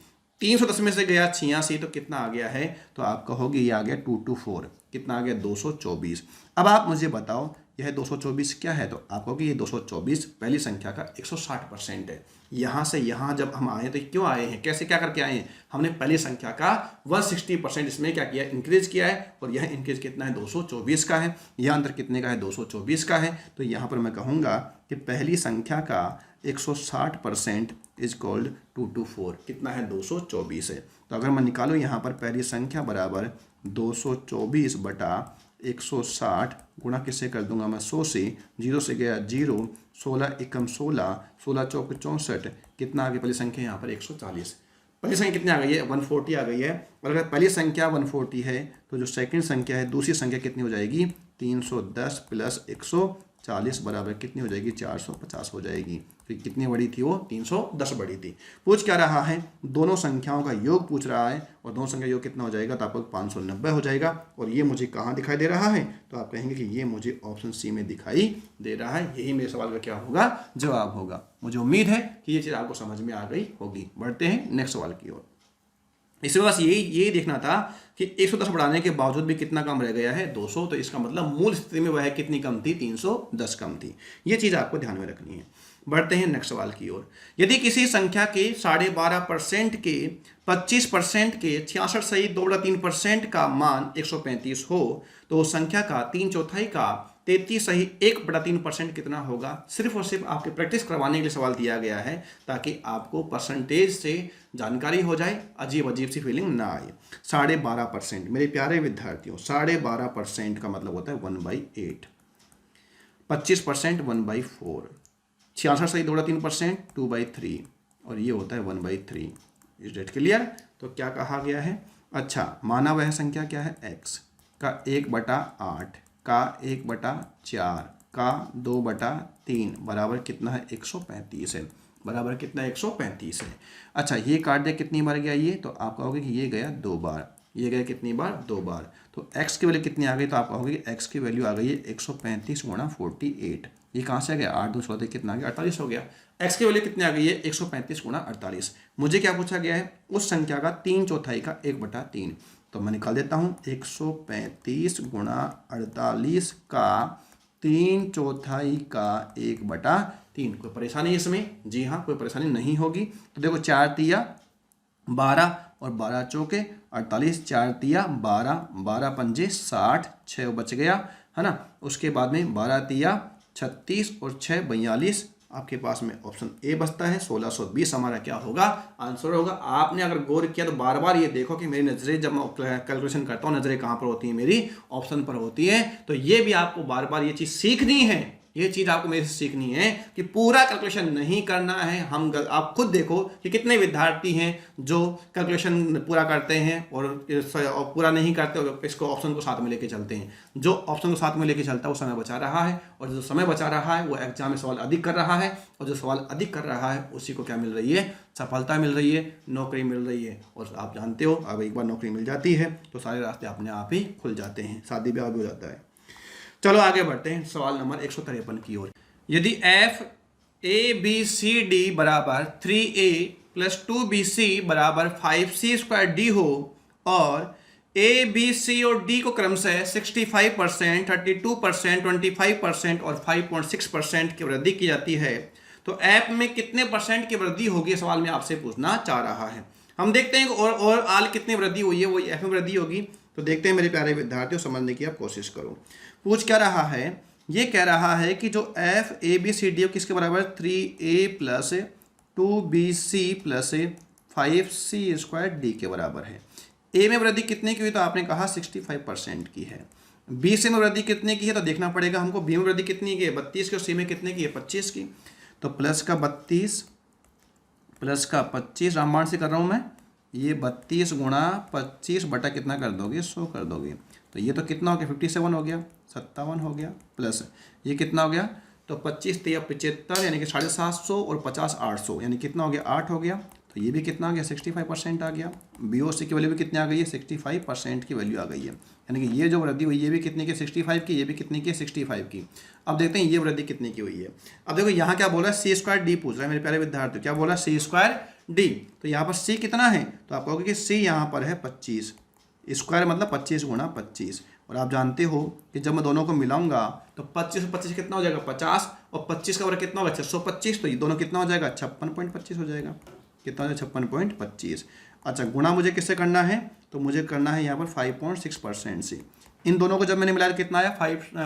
310 में से गया 86, तो कितना आ गया है? तो आप कहोगे ये आ गया 224। कितना आ गया? 224। अब आप मुझे बताओ यह 224 क्या है? तो आप कहोगे ये 224 पहली संख्या का 160% है। यहाँ से यहाँ जब हम आए तो क्यों आए हैं, कैसे क्या करके आए हैं? हमने पहली संख्या का 160% इसमें क्या किया? इंक्रीज किया है। और यह इंक्रीज कितना है? 224 का है। यह अंतर कितने का है? 224 का है। तो यहाँ पर मैं कहूँगा कि पहली संख्या का 160% इज कॉल्ड 224। कितना है? 224 है। तो अगर मैं निकालूँ यहाँ पर पहली संख्या बराबर 224 बटा 160 गुणा किससे कर दूंगा मैं? 100 से। 0 से गया 0, 16 एकम 16, 16 चौक 64। कितना आ गया पहली संख्या यहाँ पर? 140। पहली संख्या कितनी आ गई है? 140 आ गई है। और अगर पहली संख्या 140 है तो जो सेकंड संख्या है, दूसरी संख्या कितनी हो जाएगी? 310 प्लस 140 बराबर कितनी हो जाएगी? 450 हो जाएगी। तो कितनी बड़ी थी वो? 310 बड़ी थी। पूछ क्या रहा है? दोनों संख्याओं का योग पूछ रहा है। और दोनों संख्या योग कितना हो जाएगा? तो आपको 590 हो जाएगा। और ये मुझे कहाँ दिखाई दे रहा है? तो आप कहेंगे कि ये मुझे ऑप्शन सी में दिखाई दे रहा है। यही मेरे सवाल का क्या होगा? जवाब होगा। मुझे उम्मीद है कि ये चीज़ आपको समझ में आ गई होगी। बढ़ते हैं नेक्स्ट सवाल की ओर। इसमें बस यही देखना था कि 110 बढ़ाने के बावजूद भी कितना कम रह गया है? 200। तो इसका मतलब मूल स्थिति में वह कितनी कम थी? 310 कम थी। ये चीज़ आपको ध्यान में रखनी है। बढ़ते हैं नेक्स्ट सवाल की ओर। यदि किसी संख्या के 12.5% के 25% के 66 सही 2/3% का मान 135 हो तो उस संख्या का 3/4 का 33 सही 1/3% कितना होगा? सिर्फ और सिर्फ आपके प्रैक्टिस करवाने के लिए सवाल दिया गया है ताकि आपको परसेंटेज से जानकारी हो जाए, अजीब अजीब सी फीलिंग ना आए। 12.5% मेरे प्यारे विद्यार्थियों, 12.5% का मतलब होता है 1/8। 25% 1/4। 66 सही 2/3% 2/3। और ये होता है 1/3। इस डेट क्लियर? तो क्या कहा गया है? अच्छा, माना वह संख्या क्या है? x का 1/8 का 1/4 का 2/3 बराबर कितना है? 135 है। बराबर कितना? 135 है। अच्छा, ये काट दिया, कितनी बार गया ये? तो आप कहोगे कि ये गया 2 बार। ये गया कितनी बार? 2 बार। तो x की वैल्यू कितनी आ गई? तो आप कहोगे कि x की वैल्यू आ गई है 135 गुणा 48। ये कहाँ से आ गया? 8 2 16 कितना आ गया? 48 हो गया। x की वैल्यू कितनी आ गई है? 135 गुणा 48। मुझे क्या पूछा गया है? उस संख्या का 3/4 का 1/3। तो मैं निकाल देता हूँ 135 गुणा 48 का 3/4 का 1/3। कोई परेशानी है इसमें? जी हाँ, कोई परेशानी नहीं होगी। तो देखो 4 तिया 12 और 12 चौके 48, 4 तिया 12, 12 पंजे 60, 6 बच गया है ना। उसके बाद में 12 तिया 36 और 6 42। आपके पास में ऑप्शन ए बचता है। 1620 हमारा क्या होगा? आंसर होगा। आपने अगर गौर किया तो बार बार ये देखो कि मेरी नज़रें जब मैं कैलकुलेशन करता हूँ, नज़रें कहाँ पर होती हैं? मेरी ऑप्शन पर होती है। तो ये भी आपको बार बार ये चीज़ सीखनी है। ये चीज़ आपको मेरे से सीखनी है कि पूरा कैलकुलेशन नहीं करना है। आप खुद देखो कि कितने विद्यार्थी हैं जो कैलकुलेशन पूरा करते हैं और पूरा नहीं करते और इसको ऑप्शन को साथ में लेके चलते हैं। जो ऑप्शन को साथ में लेके चलता है वो समय बचा रहा है, और जो समय बचा रहा है वो एग्जाम में सवाल अधिक कर रहा है, और जो सवाल अधिक कर रहा है उसी को क्या मिल रही है? सफलता मिल रही है, नौकरी मिल रही है। और आप जानते हो अब एक बार नौकरी मिल जाती है तो सारे रास्ते अपने आप ही खुल जाते हैं, शादी ब्याह भी हो जाता है। चलो आगे बढ़ते हैं सवाल नंबर 153 की ओर। यदि f a b c d बराबर 3a प्लस 2bc बराबर 5c² d हो और a b c और d को क्रमशः 65%, 32%, 25% और 5.6% की वृद्धि की जाती है तो f में कितने परसेंट की वृद्धि होगी? सवाल में आपसे पूछना चाह रहा है। हम देखते हैं और आल कितनी वृद्धि हुई है, वही f में वृद्धि होगी। तो देखते हैं मेरे प्यारे विद्यार्थियों, समझने की आप कोशिश करो। पूछ क्या रहा है? ये कह रहा है कि जो f a b c d किसके बराबर? 3a plus 2bc plus 5c² d के बराबर है। a में वृद्धि कितने की हुई? तो आपने कहा 65% की है। b से में वृद्धि कितने की है? तो देखना पड़ेगा हमको। b में वृद्धि कितनी की है? 32 की। और c में कितने की है? 25 की। तो प्लस का 32 प्लस का 25 रामबाण से कर रहा हूँ मैं, ये 32 गुणा 25 बटा कितना कर दोगे, 100 कर दोगे। तो ये तो कितना हो गया, 57 हो गया, 57 हो गया, प्लस ये कितना हो गया, तो 25 3 75 यानी कि 750 और 50 800 यानी कितना हो गया, 8 हो गया। तो ये भी कितना आ गया, 65% आ गया। BOC की वैल्यू भी कितनी आ गई है, 65% की वैल्यू आ गई है। यानी कि ये जो वृद्धि हुई ये भी कितनी की, 65 की, ये भी कितनी की, 65 की। अब देखते हैं ये वृद्धि कितनी की हुई है। अब देखो यहाँ क्या बोल रहा है, C² D पूछ रहा है मेरे प्यारे विद्यार्थी, क्या बोला, C² D। तो यहाँ पर C कितना है, तो आप कहोगे कि C यहाँ पर है 25, स्क्वायर मतलब 25 गुणा 25। और आप जानते हो कि जब मैं दोनों को मिलाऊंगा तो 25 और 25 कितना हो जाएगा, 50, और 25 का वर्ग कितना होगा, 625। तो ये दोनों कितना हो जाएगा, 56.25 हो जाएगा। कितना हो जाएगा, 56.25। अच्छा, गुणा मुझे किससे करना है, तो मुझे करना है यहाँ पर 5.6% से। इन दोनों को जब मैंने मिलाया कितना आया,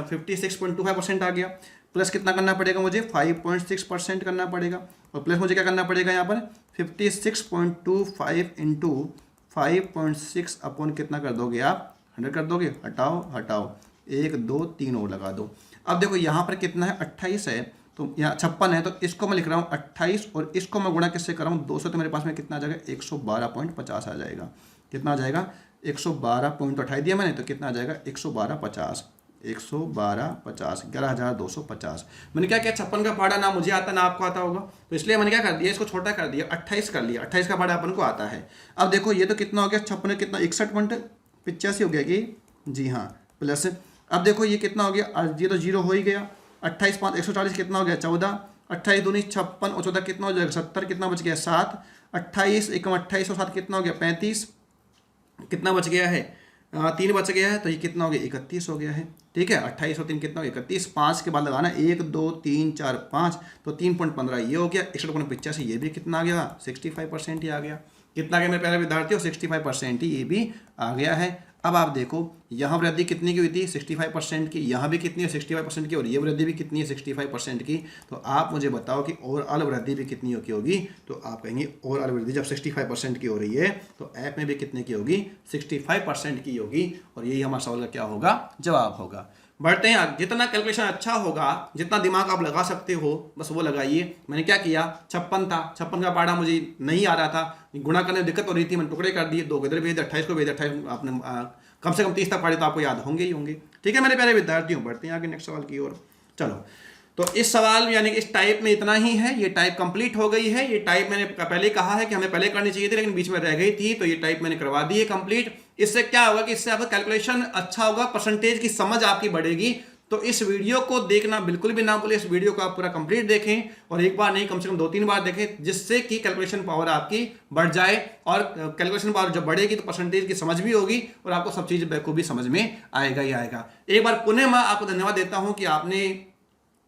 56.25% आ गया। प्लस कितना करना पड़ेगा मुझे, 5.6% करना पड़ेगा। और प्लस मुझे क्या करना पड़ेगा यहाँ पर, 56.25 इंटू 5.6 अपॉन कितना कर दोगे आप, 100 कर दोगे। हटाओ हटाओ, 1 2 3 और लगा दो। अब देखो यहाँ पर कितना है, 28 है, तो यहाँ 56 है, तो इसको मैं लिख रहा हूँ 28 और इसको मैं गुणा किससे कर रहा हूँ, 200, तो मेरे पास में कितना आ जाएगा, 112.50 आ जाएगा। कितना आ जाएगा, 112 पॉइंट तो उठाई दिया मैंने, तो कितना आ जाएगा, 112.50, 112.50, 11,250। मैंने क्या किया, 56 का पहाड़ा ना मुझे आता ना आपको आता होगा, तो इसलिए मैंने क्या कर दिया, इसको छोटा कर दिया, 28 कर लिया। 28 का पहाड़ा अपन को आता है। अब देखो ये तो कितना हो गया, 56 कितना, 61.85 हो गया कि, जी हाँ, प्लस। अब देखो ये कितना हो गया, ये तो 0 हो ही गया। 28 5 140 कितना हो गया, 14, 28 दूनी 56 और 14 कितना हो जाएगा, 70, कितना बच गया, 7, 28 एकम 28 और 7 कितना हो गया, 35, कितना बच गया है, 3 बच गया है, तो ये कितना हो गया, 31 हो गया है। ठीक है, 28 और 3 कितना हो गया, 31, 5 के बाद लगाना 1 2 3 4 5, तो 3.15 ये हो गया, 61.85 ये भी कितना आ गया, 65% ही आ गया। कितना आ गया मेरे प्यारे विद्यार्थियों, 65% ही ये भी आ गया है। अब आप देखो यहाँ वृद्धि कितनी की हुई थी, 65% की, यहाँ भी कितनी है, 65% की, और ये वृद्धि भी कितनी है, 65% की। तो आप मुझे बताओ कि ओवरऑल वृद्धि भी कितनी की होगी, तो आप कहेंगे ओवरऑल वृद्धि जब 65% की हो रही है तो ऐप में भी कितने की होगी, 65% की होगी। और यही हमारा सवाल का क्या होगा, जवाब होगा। बढ़ते हैं, जितना कैलकुलेशन अच्छा होगा, जितना दिमाग आप लगा सकते हो बस वो लगाइए। मैंने क्या किया, 56 था, 56 का पहाड़ा मुझे नहीं आ रहा था, गुणा करने में दिक्कत हो रही थी, मैंने टुकड़े कर दिए, 2 इधर भेज दिए, 28 को भेज दिया, 28 आपने कम से कम 30 तक पढ़े तो आपको याद होंगे ही होंगे। ठीक है मेरे प्यारे विद्यार्थियों, बढ़ते हैं आगे नेक्स्ट सवाल की ओर। चलो, तो इस सवाल यानी कि इस टाइप में इतना ही है। ये टाइप कंप्लीट हो गई है। ये टाइप मैंने पहले कहा है कि हमें पहले करनी चाहिए थी लेकिन बीच में रह गई थी, तो ये टाइप मैंने करवा दी है कंप्लीट। इससे क्या होगा कि इससे आपका कैलकुलेशन अच्छा होगा, परसेंटेज की समझ आपकी बढ़ेगी। तो इस वीडियो को देखना बिल्कुल भी ना भूलें, इस वीडियो को आप पूरा कंप्लीट देखें और एक बार नहीं कम से कम 2-3 बार देखें, जिससे कि कैलकुलेशन पावर आपकी बढ़ जाए। और कैलकुलेशन पावर जब बढ़ेगी तो परसेंटेज की समझ भी होगी और आपको सब चीज़ बखूबी समझ में आएगा ही आएगा। एक बार पुनः मैं आपको धन्यवाद देता हूं कि आपने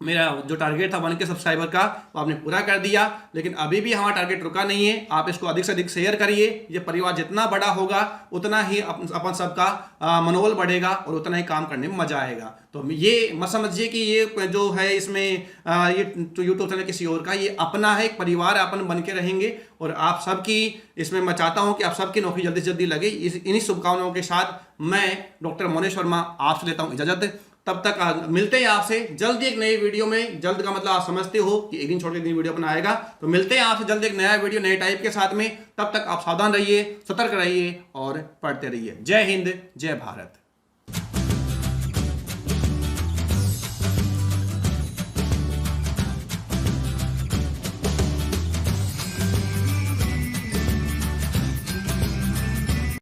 मेरा जो टारगेट था 1K सब्सक्राइबर का वो आपने पूरा कर दिया, लेकिन अभी भी हमारा टारगेट रुका नहीं है। आप इसको अधिक से अधिक शेयर करिए। ये परिवार जितना बड़ा होगा उतना ही अपन सबका मनोबल बढ़ेगा और उतना ही काम करने में मजा आएगा। तो ये मत समझिए कि ये जो है इसमें ये यूट्यूब चैनल किसी और का, ये अपना है, एक परिवार अपन बन के रहेंगे। और आप सबकी इसमें मैं चाहता हूँ कि आप सबकी नौकरी जल्दी से जल्दी लगे। इन्हीं शुभकामनाओं के साथ मैं डॉक्टर मोनेश वर्मा आपसे लेता हूँ इजाजत। तब तक मिलते हैं आपसे जल्द एक नई वीडियो में। जल्द का मतलब आप समझते हो कि एक दिन छोड़ के एक दिन वीडियो अपना आएगा। तो मिलते हैं आपसे जल्द एक नया वीडियो नए टाइप के साथ में। तब तक आप सावधान रहिए, सतर्क रहिए और पढ़ते रहिए। जय हिंद, जय भारत।